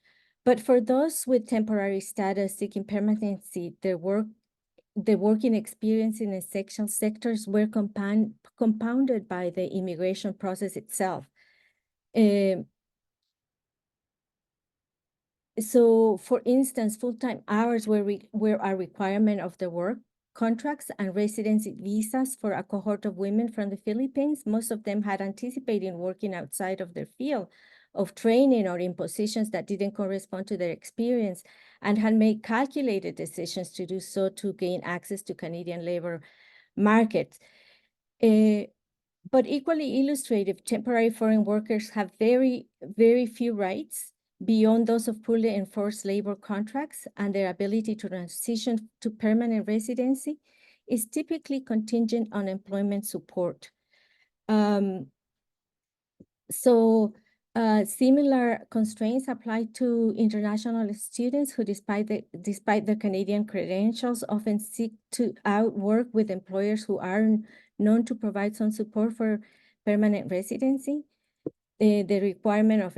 But for those with temporary status seeking permanency, the working experience in essential sectors were compounded by the immigration process itself. So, for instance, full-time hours were a requirement of the work contracts and residency visas for a cohort of women from the Philippines. Most of them had anticipated working outside of their field of training or in positions that didn't correspond to their experience and had made calculated decisions to do so to gain access to Canadian labor markets. But equally illustrative, temporary foreign workers have very, very few rights beyond those of poorly enforced labor contracts, and their ability to transition to permanent residency is typically contingent on employment support. Similar constraints apply to international students who, despite their Canadian credentials, often seek to outwork with employers who are known to provide some support for permanent residency. The requirement of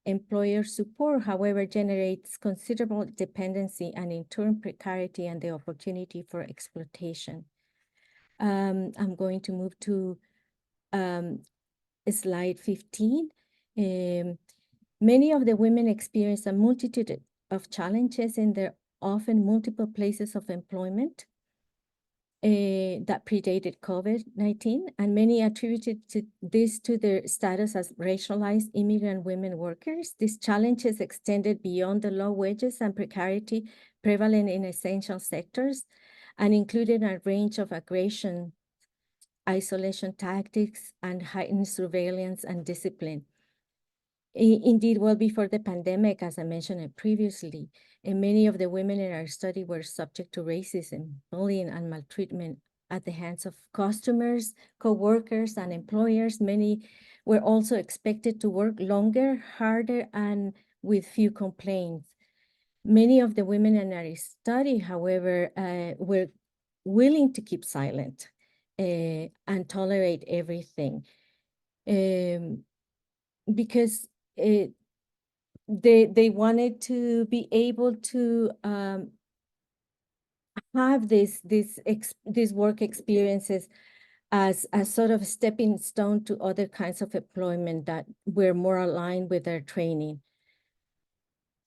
employer support, however, generates considerable dependency and in turn precarity and the opportunity for exploitation. I'm going to move to slide 15. Many of the women experience a multitude of challenges in their often multiple places of employment that predated COVID-19, and many attributed this to their status as racialized immigrant women workers. These challenges extended beyond the low wages and precarity prevalent in essential sectors and included a range of aggression, isolation tactics, and heightened surveillance and discipline. Indeed, well before the pandemic, as I mentioned previously, and many of the women in our study were subject to racism, bullying, and maltreatment at the hands of customers, co-workers, and employers. Many were also expected to work longer, harder, and with few complaints. Many of the women in our study, however, were willing to keep silent and tolerate everything because they wanted to be able to have these work experiences as a sort of stepping stone to other kinds of employment that were more aligned with their training.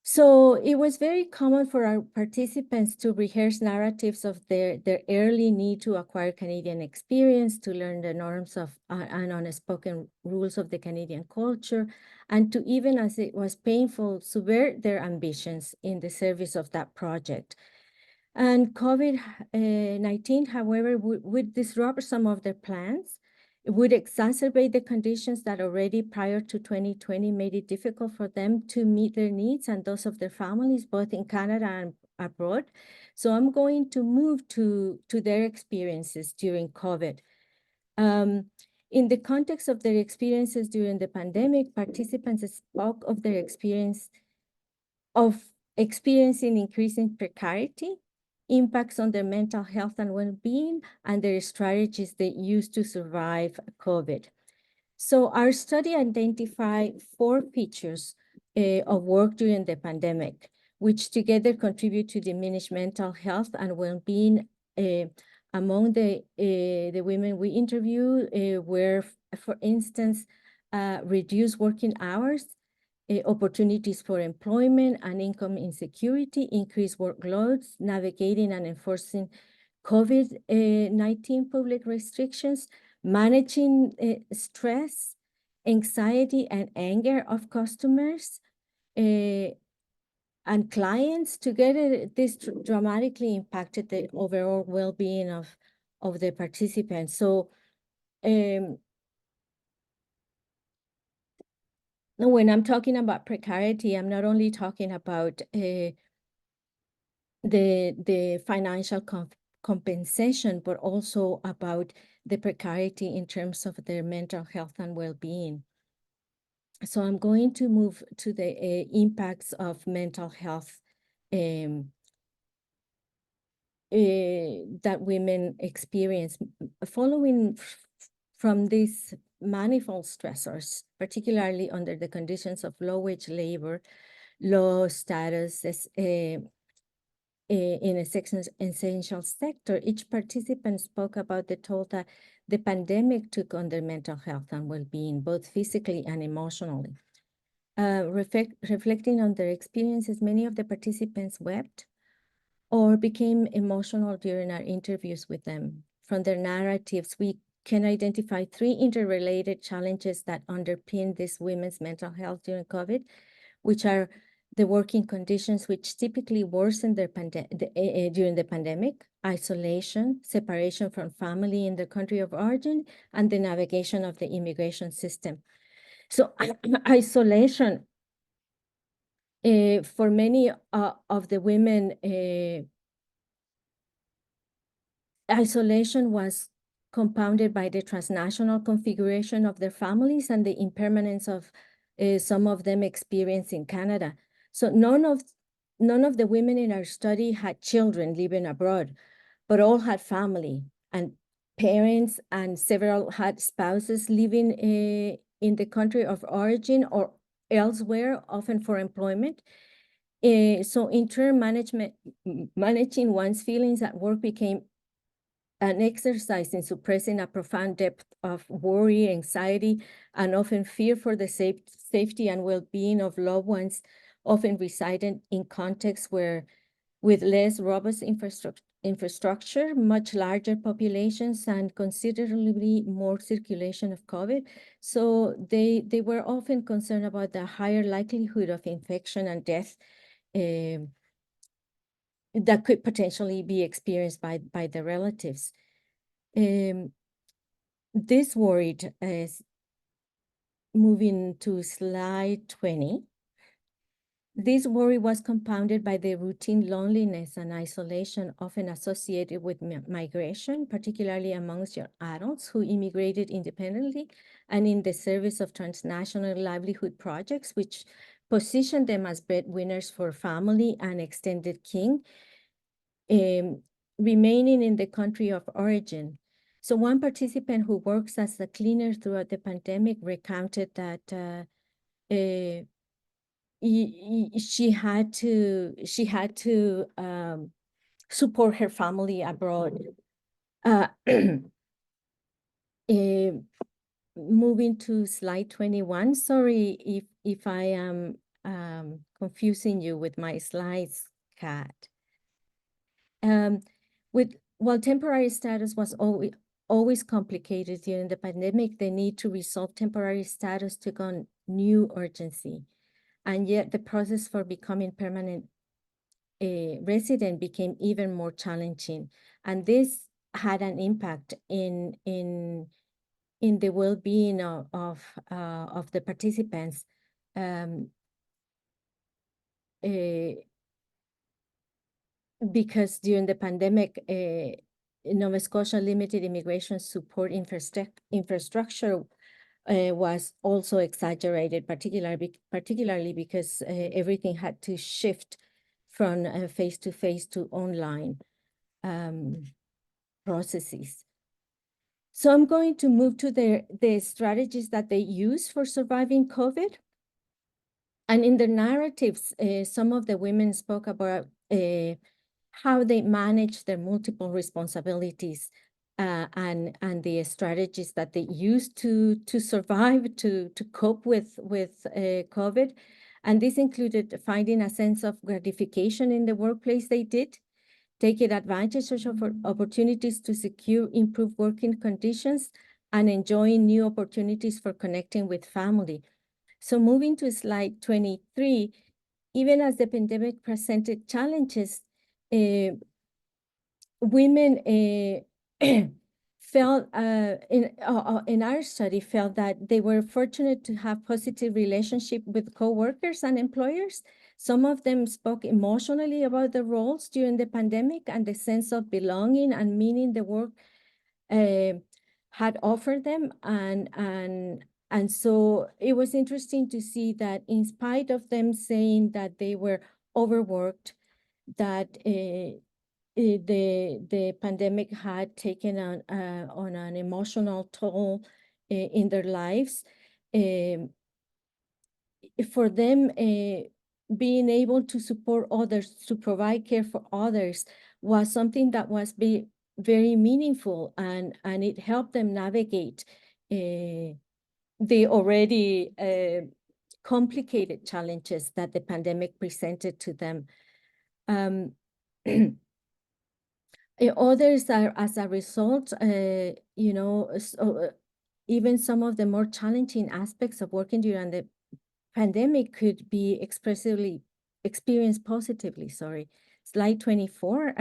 So it was very common for our participants to rehearse narratives of their early need to acquire Canadian experience, to learn the norms of and unspoken rules of the Canadian culture, and to even, as it was painful, subvert their ambitions in the service of that project. And COVID-19, however, would disrupt some of their plans. It would exacerbate the conditions that already prior to 2020 made it difficult for them to meet their needs and those of their families, both in Canada and abroad. So I'm going to move to their experiences during COVID. In the context of their experiences during the pandemic, participants spoke of their experience of experiencing increasing precarity, impacts on their mental health and well-being, and their strategies they used to survive COVID. So our study identified 4 features of work during the pandemic, which together contribute to diminished mental health and well-being among the women we interviewed were, for instance, reduced working hours, opportunities for employment and income insecurity, increased workloads, navigating and enforcing COVID-19 public restrictions, managing stress, anxiety, and anger of customers and clients. Together, this dramatically impacted the overall well-being of the participants. So when I'm talking about precarity, I'm not only talking about the financial compensation, but also about the precarity in terms of their mental health and well-being. So I'm going to move to the impacts of mental health that women experience following from these manifold stressors, particularly under the conditions of low-wage labor, low status in a essential sector. Each participant spoke about the toll that the pandemic took on their mental health and well-being, both physically and emotionally. Reflecting on their experiences, many of the participants wept or became emotional during our interviews with them. From their narratives, we can identify 3 interrelated challenges that underpin these women's mental health during COVID, which are the working conditions which typically worsen their during the pandemic, isolation, separation from family in their country of origin, and the navigation of the immigration system. So isolation, for many of the women, isolation was compounded by the transnational configuration of their families and the impermanence of some of them experienced in Canada. So none of the women in our study had children living abroad, but all had family and parents, and several had spouses living in the country of origin or elsewhere, often for employment. So in turn, managing one's feelings at work became an exercise in suppressing a profound depth of worry, anxiety, and often fear for the safety and well-being of loved ones, often residing in contexts where with less robust infrastructure, much larger populations, and considerably more circulation of COVID. So they were often concerned about the higher likelihood of infection and death that could potentially be experienced by the relatives. This worried, moving to slide 20, this worry was compounded by the routine loneliness and isolation often associated with migration, particularly amongst young adults who immigrated independently and in the service of transnational livelihood projects, which positioned them as breadwinners for family and extended kin, remaining in the country of origin. So one participant who works as a cleaner throughout the pandemic recounted that she had to support her family abroad. Moving to slide 21. Sorry if I am confusing you with my slides, Kat. While temporary status was always complicated during the pandemic, the need to resolve temporary status took on new urgency. And yet the process for becoming permanent resident became even more challenging. And this had an impact in the well-being of the participants. Because during the pandemic, Nova Scotia limited immigration support infrastructure was also exaggerated, particularly because everything had to shift from face-to-face to online processes. So I'm going to move to the strategies that they use for surviving COVID. And in the narratives, some of the women spoke about how they manage their multiple responsibilities and the strategies that they use to survive, to cope with COVID. And this included finding a sense of gratification in the workplace they did, taking advantage of opportunities to secure improved working conditions, and enjoying new opportunities for connecting with family. So moving to slide 23, even as the pandemic presented challenges, women felt in our study felt that they were fortunate to have positive relationship with coworkers and employers. Some of them spoke emotionally about their roles during the pandemic and the sense of belonging and meaning the work had offered them. And so it was interesting to see that in spite of them saying that they were overworked, that the pandemic had taken on an emotional toll in their lives. For them, being able to support others, to provide care for others, was something that was very meaningful, and it helped them navigate the already complicated challenges that the pandemic presented to them. Others are, as a result, even some of the more challenging aspects of working during the pandemic could be experienced positively. Sorry, slide 24.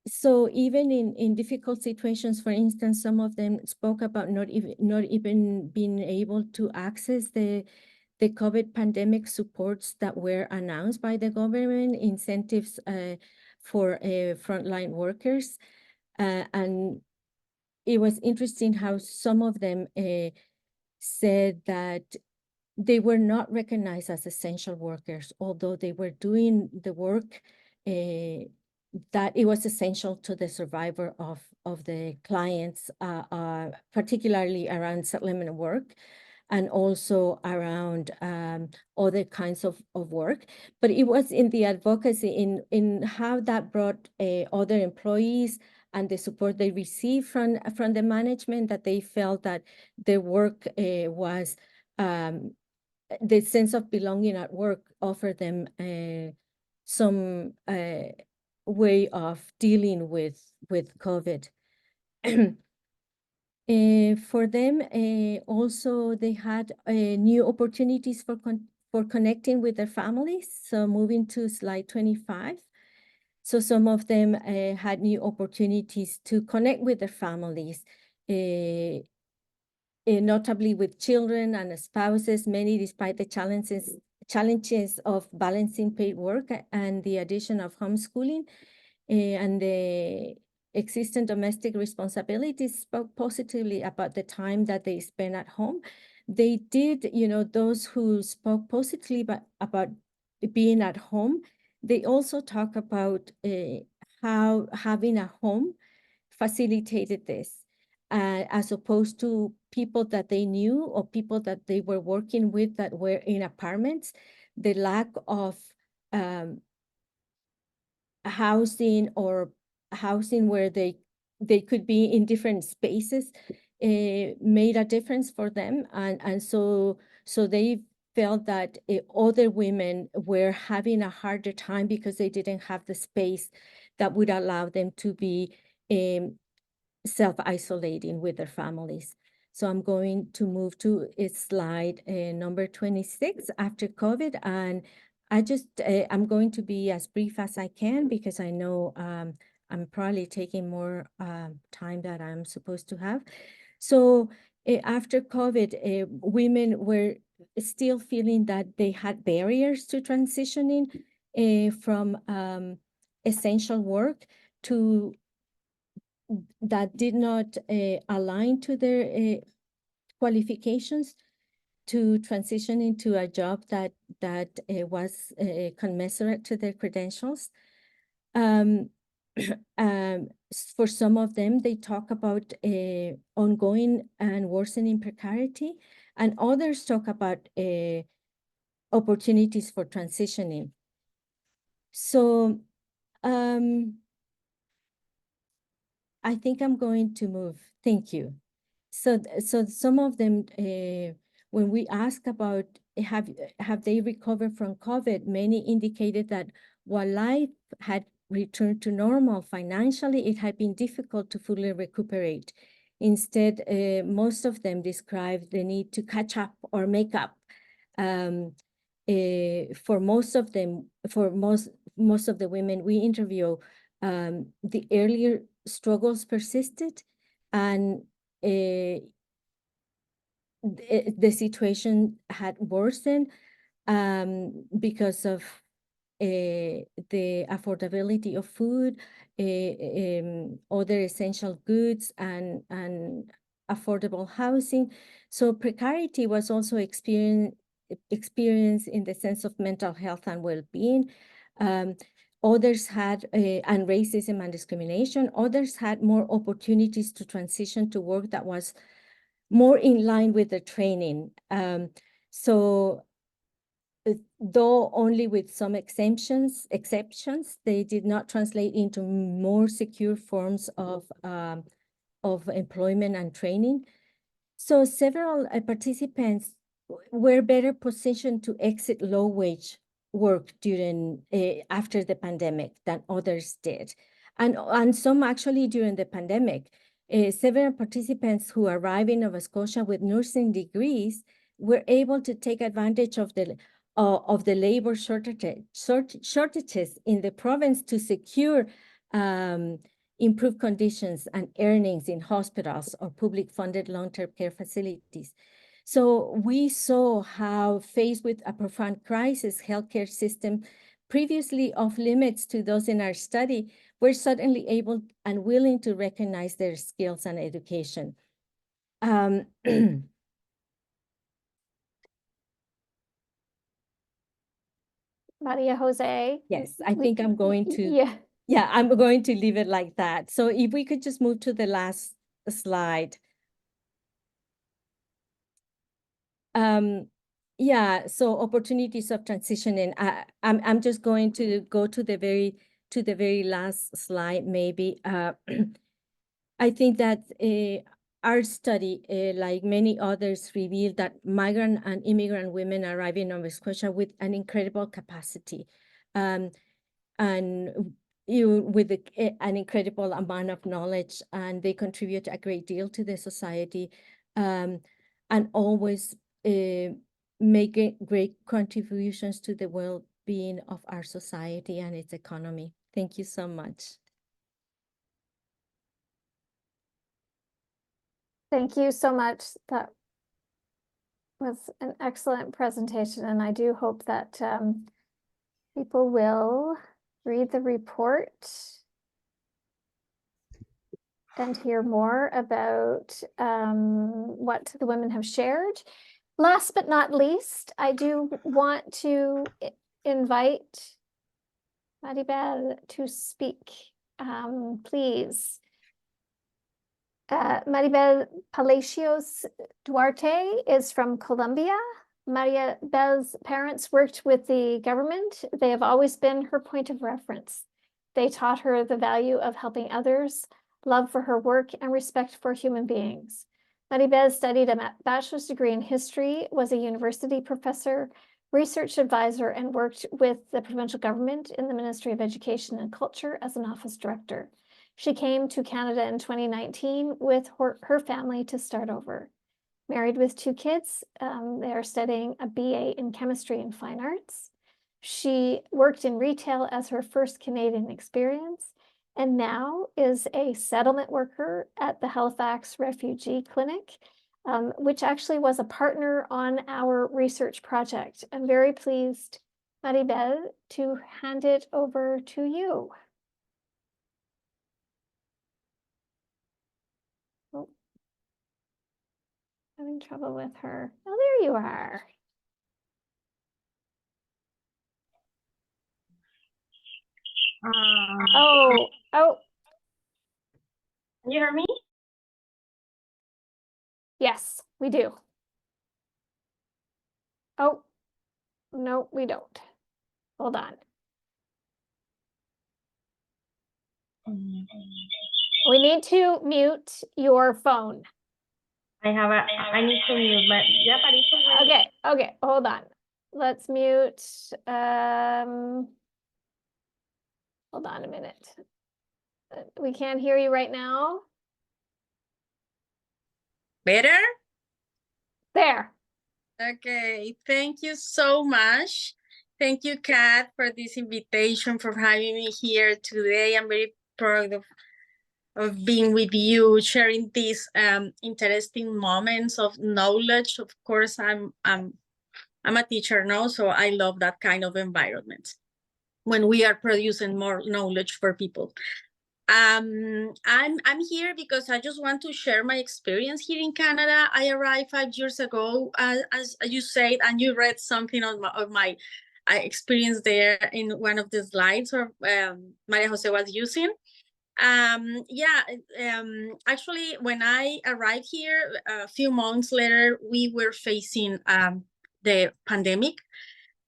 So even in difficult situations, for instance, some of them spoke about not even being able to access the COVID pandemic supports that were announced by the government, incentives for frontline workers. And it was interesting how some of them said that they were not recognized as essential workers, although they were doing the work that it was essential to the survival of the clients, particularly around settlement work, and also around other kinds of work. But it was in the advocacy, in how that brought other employees and the support they received from the management, that they felt that their work was, the sense of belonging at work offered them some way of dealing with COVID. For them, also they had new opportunities for connecting with their families. So moving to slide 25. So some of them had new opportunities to connect with their families, notably with children and spouses, many despite the challenges of balancing paid work and the addition of homeschooling, and the existing domestic responsibilities spoke positively about the time that they spent at home. They did, those who spoke positively about being at home, they also talk about how having a home facilitated this, as opposed to people that they knew or people that they were working with that were in apartments. The lack of housing, or housing where they could be in different spaces, made a difference for them, and so they felt that other women were having a harder time because they didn't have the space that would allow them to be self-isolating with their families. So I'm going to move to slide number 26, after COVID, and I'm going to be as brief as I can, because I know I'm probably taking more time than I'm supposed to have. So after COVID, women were still feeling that they had barriers to transitioning from essential work to that did not align to their qualifications, to transition into a job that was commensurate to their credentials. For some of them, they talk about ongoing and worsening precarity, and others talk about opportunities for transitioning. So I think I'm going to move. Thank you. So some of them, when we ask about have they recovered from COVID, many indicated that while life had returned to normal financially, it had been difficult to fully recuperate. Instead, most of them described the need to catch up or make up. for most of them, for most of the women we interview, the earlier struggles persisted, and the situation had worsened because of the affordability of food, other essential goods, and affordable housing. So precarity was also experienced in the sense of mental health and well-being. Others had, and racism and discrimination, others had more opportunities to transition to work that was more in line with the training. So though only with some exceptions, they did not translate into more secure forms of employment and training. So several participants were better positioned to exit low-wage work during after the pandemic than others did, and some actually during the pandemic. Several participants who arrived in Nova Scotia with nursing degrees were able to take advantage of the labor shortages in the province to secure improved conditions and earnings in hospitals or public funded long-term care facilities. So we saw how, faced with a profound crisis, healthcare system previously off limits to those in our study were suddenly able and willing to recognize their skills and education. Maria Jose. Yes, I think I'm going to, yeah, I'm going to leave it like that. So if we could just move to the last slide. Yeah, so opportunities of transition, and I'm just going to go to the very last slide, maybe. I think that our study, like many others, revealed that migrant and immigrant women arrive in Nova Scotia with an incredible capacity, and with an incredible amount of knowledge, and they contribute a great deal to the society, and always making great contributions to the well-being of our society and its economy. Thank you so much. thank you so much. That was an excellent presentation, and I do hope that people will read the report and hear more about what the women have shared. Last but not least, I do want to invite Maribel to speak, please. Maribel Palacios Duarte is from Colombia. Maribel's parents worked with the government. They have always been her point of reference. They taught her the value of helping others, love for her work, and respect for human beings. Maribel studied a bachelor's degree in history, was a university professor, research advisor, and worked with the provincial government in the Ministry of Education and Culture as an office director. She came to Canada in 2019 with her family to start over. Married with 2 kids, they are studying a BA in chemistry and fine arts. She worked in retail as her first Canadian experience, and now is a settlement worker at the Halifax Refugee Clinic, which actually was a partner on our research project. I'm very pleased, Maribel, to hand it over to you. Oh, having trouble with her. Oh, there you are. Oh, Can you hear me? yes, we do. Oh, no, we don't. Hold on. We need to mute your phone. I need to mute my, Okay, hold on. Let's mute. Hold on a minute. We can't hear you right now. Better? There. Okay, thank you so much. Thank you, Kat, for this invitation, for having me here today. I'm very proud of being with you, sharing these interesting moments of knowledge. Of course, I'm a teacher now, so I love that kind of environment when we are producing more knowledge for people. I'm here because I just want to share my experience here in Canada. I arrived 5 years ago, as you said, and you read something of my experience there in one of the slides or María José was using. Actually, when I arrived here, a few months later, we were facing the pandemic,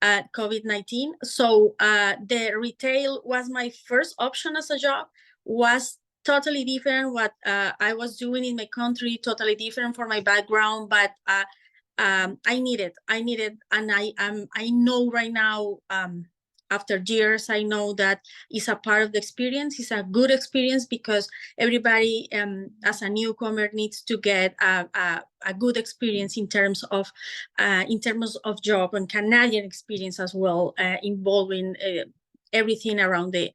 COVID-19. So the retail was my first option as a job, was totally different what I was doing in my country, totally different for my background, but I needed, and I know right now, after years, I know that it's a part of the experience. It's a good experience because everybody, as a newcomer, needs to get a good experience in terms of job and Canadian experience as well, involving everything around the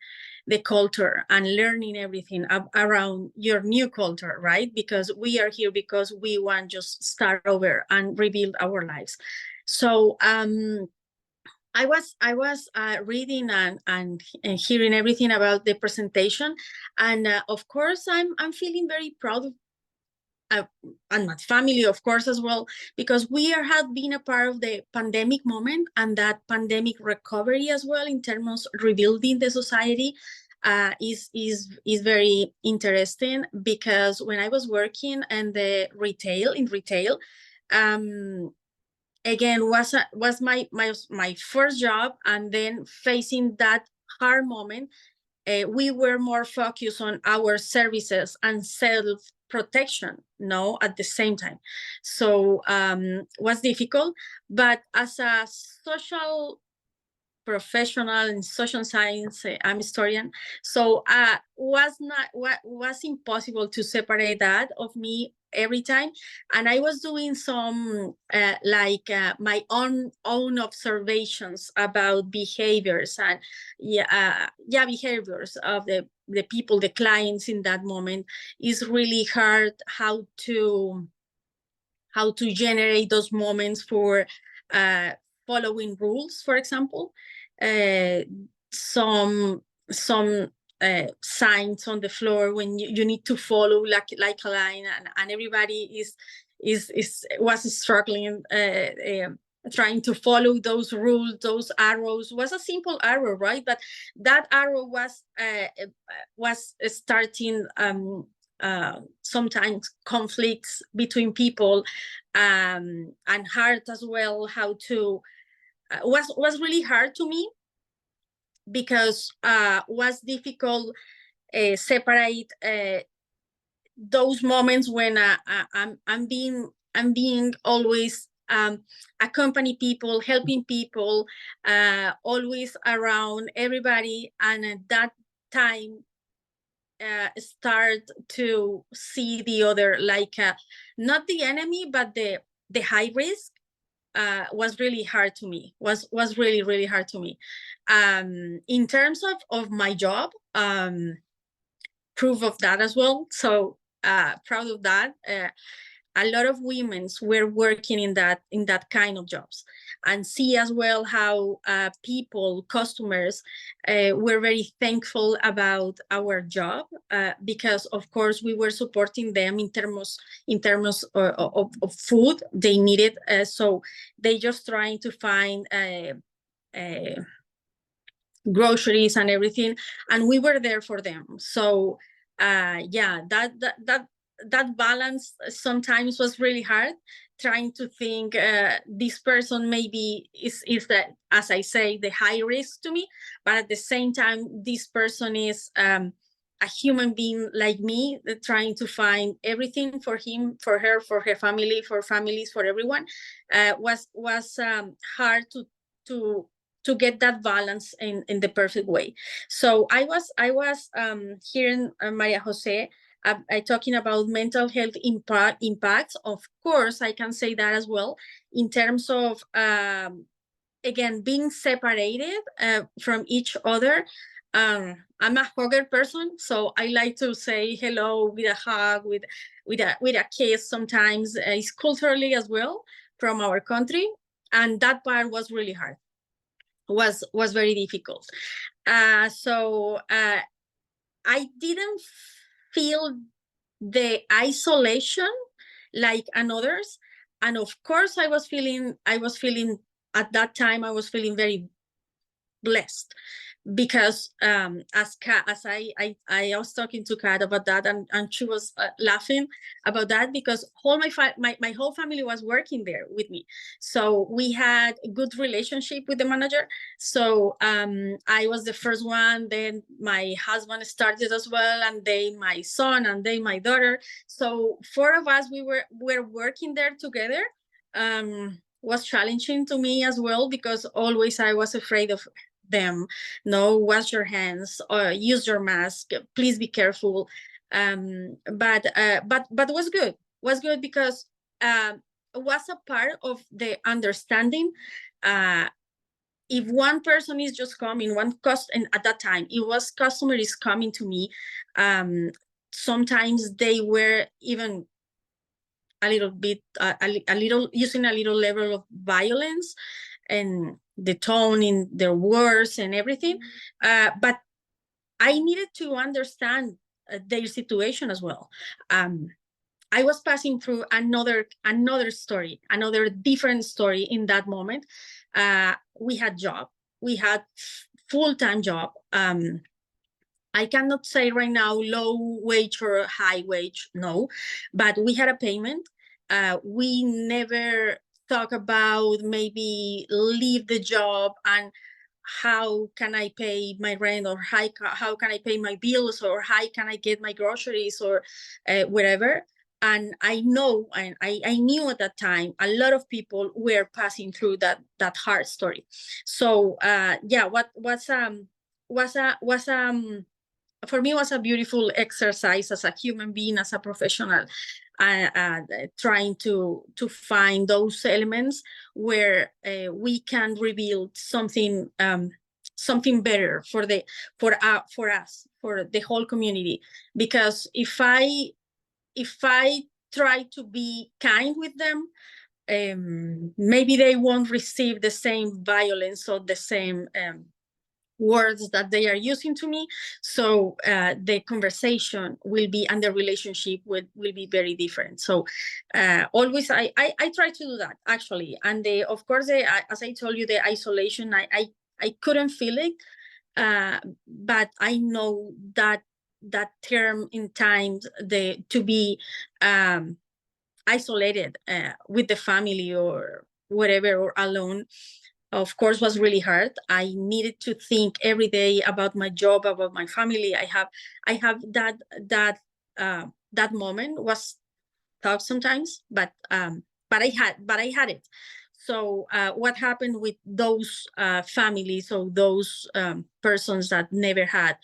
culture and learning everything around your new culture, right? Because we are here because we want just start over and rebuild our lives. So I was reading and hearing everything about the presentation, and of course I'm feeling very proud of and my family, of course, as well, because we have been a part of the pandemic moment and that pandemic recovery as well in terms of rebuilding the society. Is very interesting because when I was working in the retail, again was my first job, and then facing that hard moment, we were more focused on our services and self-protection, no, at the same time. So was difficult, but as a social professional in social science, I'm a historian, so was impossible to separate that of me every time. And I was doing some my own observations about behaviors and behaviors of the people, the clients in that moment. Is really hard how to generate those moments for following rules, for example, some signs on the floor when you need to follow like a line, and everybody was struggling trying to follow those rules. Those arrows was a simple arrow, right? But that arrow was starting sometimes conflicts between people, and hard as well how to was really hard to me because was difficult separate those moments when I'm being always accompany people, helping people, always around everybody, and at that time start to see the other like not the enemy but the high risk. Was really hard to me, was really hard to me. In terms of my job, proof of that as well. So proud of that. A lot of women were working in that kind of jobs, and see as well how people, customers, were very thankful about our job because of course we were supporting them in terms of food they needed. So they just trying to find groceries and everything, and we were there for them. So that balance sometimes was really hard, trying to think this person maybe is that, as I say, the high risk to me, but at the same time this person is a human being like me, trying to find everything for him, for her, for her family, for families, for everyone. Was hard to get that balance in the perfect way. So I was hearing María José I talking about mental health impacts. Of course, I can say that as well in terms of again being separated from each other. I'm a hugger person, so I like to say hello with a hug, with a kiss. Sometimes it's culturally as well from our country, and that part was really hard. Was very difficult. So I didn't feel the isolation like others, and of course I was feeling at that time I was feeling very blessed, because as I was talking to Kat about that, and she was laughing about that, because my whole family was working there with me, so we had a good relationship with the manager. So I was the first one, then my husband started as well, and then my son, and then my daughter. So 4 of us, we were working there together. Was challenging to me as well, because always I was afraid of them. No, wash your hands, or use your mask, please be careful. But was good because was a part of the understanding. If one person is just coming, and at that time it was customer is coming to me, sometimes they were even a little bit using a little level of violence, and the tone in their words and everything. But I needed to understand their situation as well. I was passing through another story, another different story in that moment. We had full-time job. I cannot say right now low wage or high wage, no, but we had a payment. We never talk about maybe leave the job and how can I pay my rent, or how can I pay my bills, or how can I get my groceries, or whatever. And I know, and I knew at that time, a lot of people were passing through that hard story. So yeah, for me was a beautiful exercise as a human being, as a professional, trying to find those elements where we can reveal something better for us, for the whole community. Because if I try to be kind with them, maybe they won't receive the same violence or the same words that they are using to me. So the conversation will be, and the relationship will be very different. So always I try to do that, actually. And of course, as I told you, the isolation, I couldn't feel it, but I know that term in times, to be isolated with the family or whatever, or alone, of course, was really hard. I needed to think every day about my job, about my family. I have that moment was tough sometimes, but I had it. So what happened with those families, or those persons that never had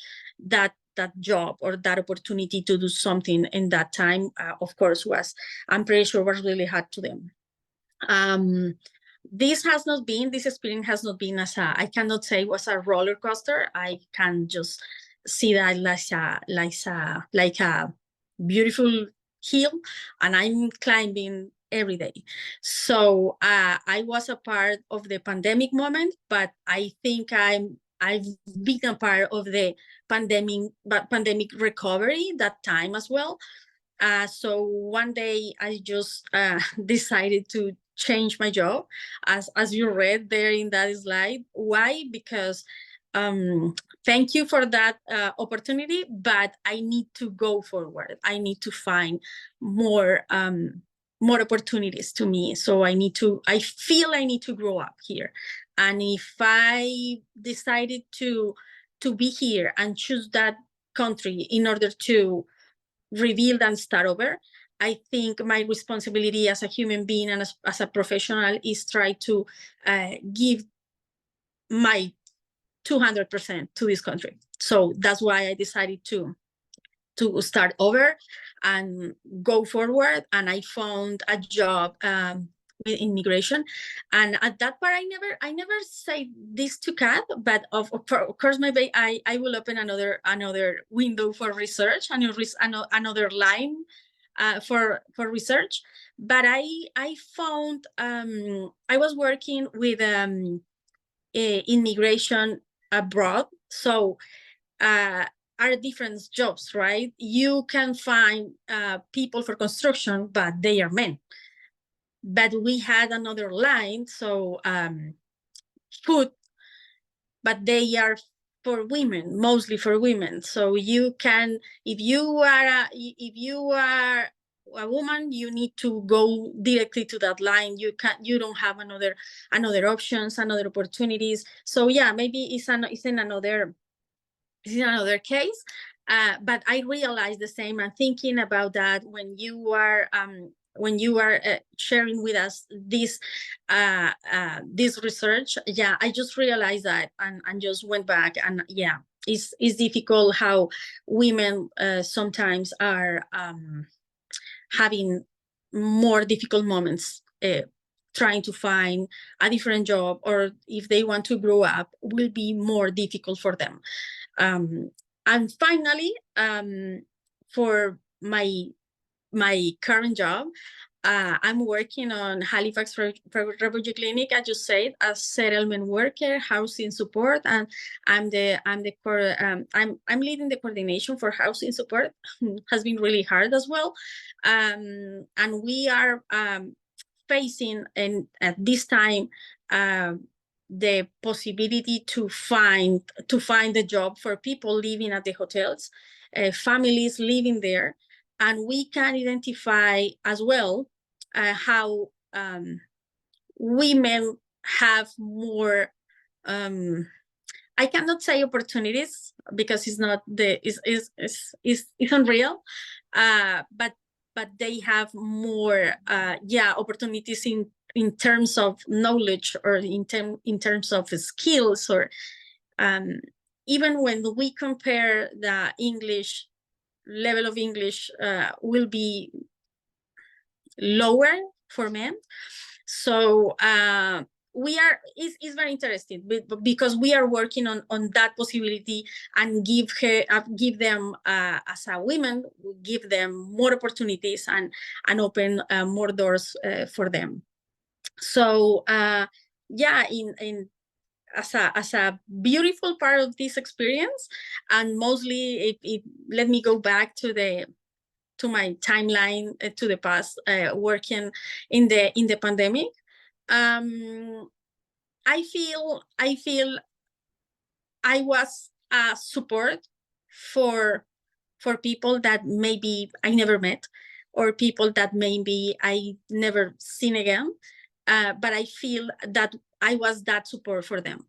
that job or that opportunity to do something in that time, of course, I'm pretty sure was really hard to them. This experience has not been I cannot say it was a roller coaster. I can just see that like a beautiful hill, and I'm climbing every day. So I was a part of the pandemic moment, but I think I've been a part of the pandemic recovery that time as well. So one day I just decided to change my job, as you read there in that slide. Why? Because thank you for that opportunity, but I need to go forward. I need to find more opportunities to me. So I feel I need to grow up here. And if I decided to be here and choose that country in order to rebuild and start over, I think my responsibility as a human being and as a professional is try to give my 200% to this country. So that's why I decided to to start over and go forward. And I found a job with immigration. And at that part, I never say this to Kat, but of course, maybe I will open another window for research, another line for research. But I found I was working with immigration abroad, so are different jobs, right? You can find people for construction, but they are men. But we had another line, so food, but they are for women, mostly for women. So you can, if you are a woman, you need to go directly to that line. You don't have another options, another opportunities. So yeah, maybe it's in another case. But I realized the same. I'm thinking about that when you are sharing with us this research. Yeah, I just realized that and just went back, and yeah, it's difficult how women sometimes are having more difficult moments trying to find a different job, or if they want to grow up, will be more difficult for them. And finally, for my current job, I'm working on Halifax Refugee Clinic, as you said, as settlement worker, housing support, and I'm leading the coordination for housing support. Has been really hard as well, and we are facing, and at this time, the possibility to find a job for people living at the hotels, families living there. And we can identify as well how women have more, I cannot say opportunities because it's not it's unreal, but they have more opportunities in terms of knowledge, or in terms of skills, or even when we compare the English level of English will be lower for men. So it's very interesting, because we are working on that possibility, and give them as a women, give them more opportunities, and open more doors for them. So as a beautiful part of this experience, and mostly let me go back to my timeline, to the past, working in the pandemic. I feel I was a support for people that maybe I never met, or people that maybe I never seen again. But I feel that I was that support for them.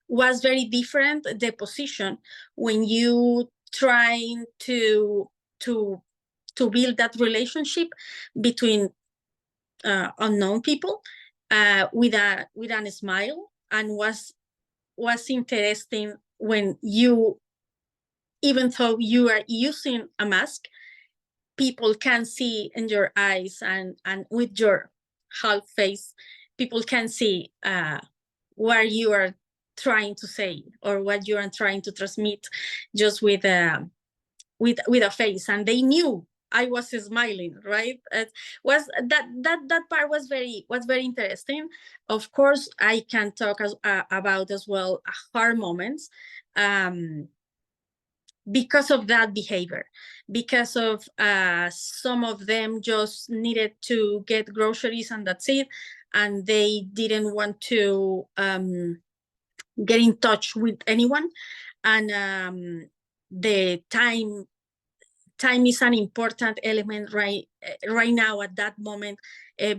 Was very different, the position, when you trying to build that relationship between unknown people with a smile, and was interesting when you, even though you are using a mask, people can see in your eyes, and with your half face, people can see what you are trying to say, or what you are trying to transmit, just with a face. And they knew I was smiling, right? Was that part was very interesting. Of course, I can talk about as well hard moments, because of that behavior, because of some of them just needed to get groceries, and that's it, and they didn't want to get in touch with anyone. And the time is an important element right now, at that moment,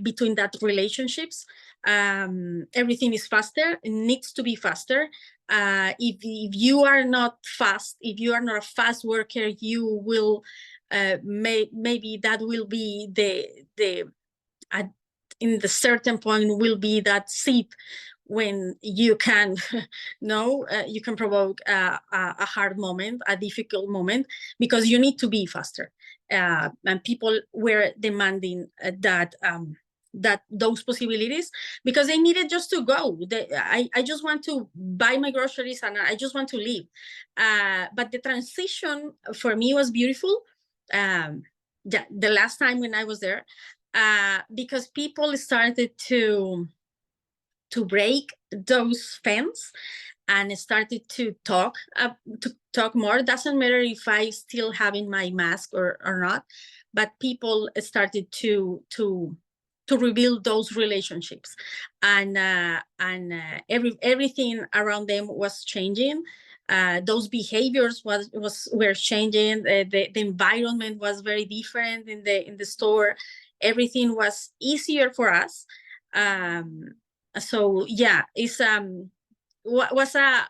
between that relationships. Everything is faster, it needs to be faster. If you are not fast, if you are not a fast worker, you will maybe that will be in the certain point will be that seat when you can you can provoke a hard moment, a difficult moment, because you need to be faster, and people were demanding that those possibilities, because they needed just to go. I just want to buy my groceries and I just want to leave, but the transition for me was beautiful. The last time when I was there, because people started to break those fence and started to talk more. Doesn't matter if I still having my mask or not, but people started to rebuild those relationships, and everything around them was changing. Those behaviors were changing. The environment was very different in the store. Everything was easier for us. So yeah, it's was a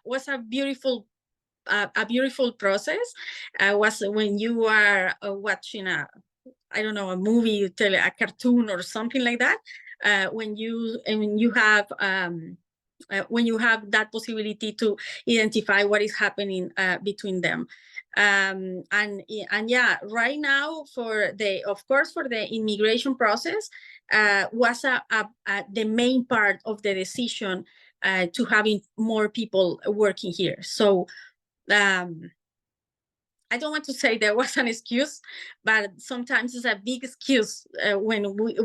beautiful process. Was when you are watching a movie, a cartoon or something like that. When you have that possibility to identify what is happening between them. And yeah, right now for the immigration process was the main part of the decision to having more people working here. So I don't want to say there was an excuse, but sometimes it's a big excuse when we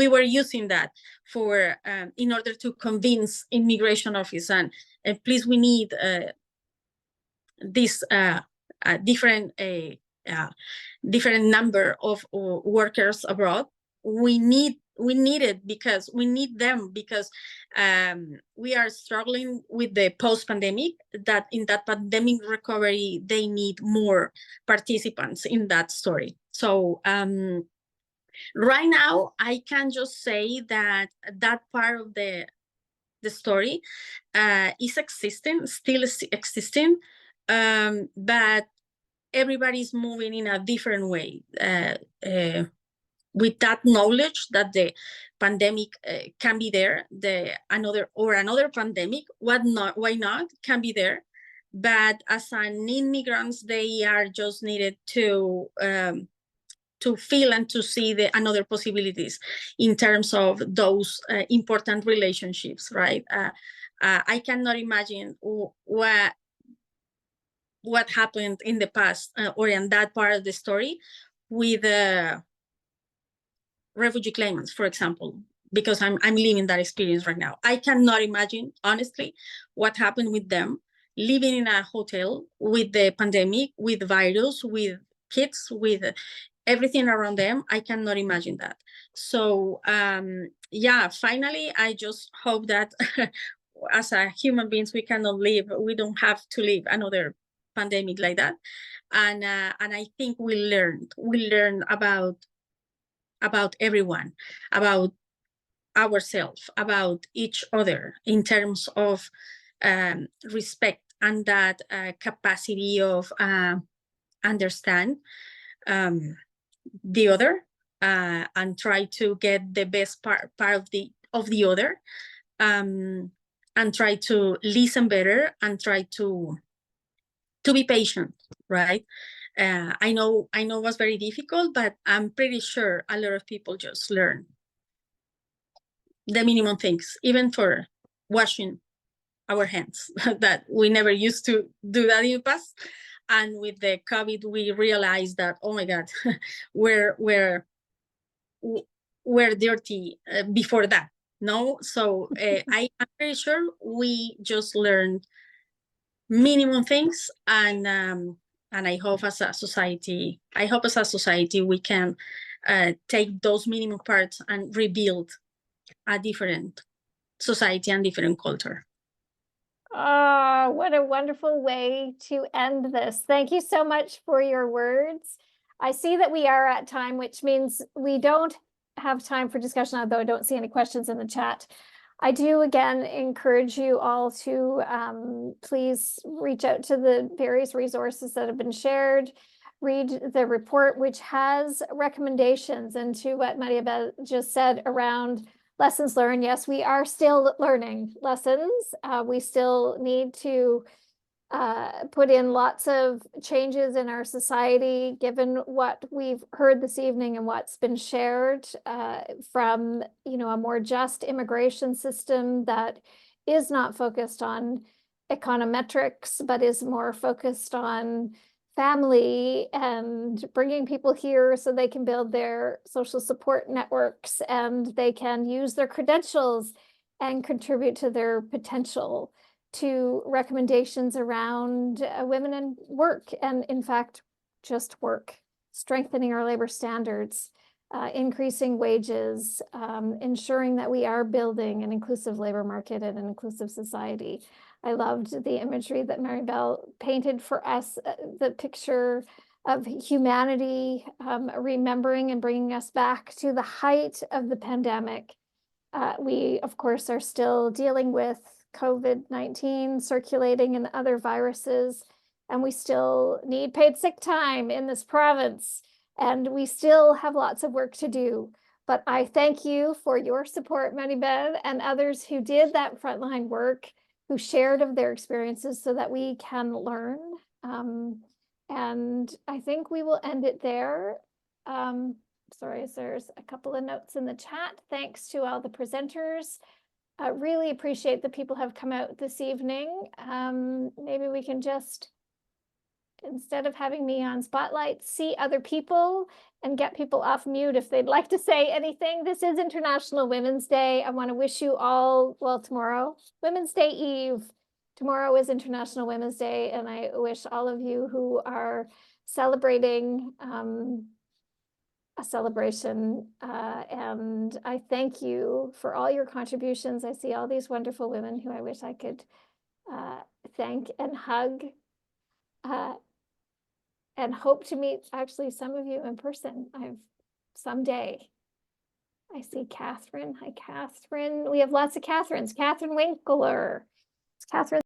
were using that for in order to convince immigration office and please, we need this different number of workers abroad. We need it because we need them, because we are struggling with the post-pandemic, that in that pandemic recovery they need more participants in that story. So right now I can just say that part of the story is still existing, but everybody's moving in a different way with that knowledge that the pandemic can be there, another pandemic, why not, can be there. But as an immigrants, they are just needed to feel and to see the another possibilities in terms of those important relationships, right? I cannot imagine what happened in the past or in that part of the story with refugee claimants, for example, because I'm living that experience right now. I cannot imagine, honestly, what happened with them living in a hotel with the pandemic, with virus, with kids, with everything around them. I cannot imagine that. So yeah, finally, I just hope that as a human beings, we don't have to live another pandemic like that. And I think we learn about everyone, about ourselves, about each other, in terms of respect and that capacity of understand the other and try to get the best part of the other, and try to listen better and try to be patient, right? I know it was very difficult, but I'm pretty sure a lot of people just learn the minimum things, even for washing our hands that we never used to do that in the past. And with the COVID, we realized that, oh my God, we're dirty before that. No, so I'm pretty sure we just learned minimum things, and I hope as a society, we can take those minimum parts and rebuild a different society and different culture. Oh, what a wonderful way to end this. Thank you so much for your words. I see that we are at time, which means we don't have time for discussion, although I don't see any questions in the chat. I do again encourage you all to please reach out to the various resources that have been shared, read the report, which has recommendations into what Maribel just said around lessons learned. Yes, we are still learning lessons. We still need to put in lots of changes in our society, given what we've heard this evening and what's been shared from, you know, a more just immigration system that is not focused on econometrics, but is more focused on family and bringing people here so they can build their social support networks and they can use their credentials and contribute to their potential, to recommendations around women in work and, in fact, just work, strengthening our labor standards, increasing wages, ensuring that we are building an inclusive labor market and an inclusive society. I loved the imagery that Maribel painted for us, the picture of humanity, remembering and bringing us back to the height of the pandemic. We, of course, are still dealing with COVID-19 circulating and other viruses, and we still need paid sick time in this province, and we still have lots of work to do. But I thank you for your support, Maribel, and others who did that frontline work, who shared of their experiences so that we can learn. And I think we will end it there. Sorry, there's a couple of notes in the chat. Thanks to all the presenters. I really appreciate that people have come out this evening. Maybe we can just, instead of having me on spotlight, see other people and get people off mute if they'd like to say anything. This is International Women's Day. I want to wish you all, well, tomorrow, Women's Day Eve. Tomorrow is International Women's Day, and I wish all of you who are celebrating a celebration, and I thank you for all your contributions. I see all these wonderful women who I wish I could thank and hug, and hope to meet actually some of you in person. Someday. I see Catherine. Hi, Catherine. We have lots of Catherines. Catherine Winkler. Catherine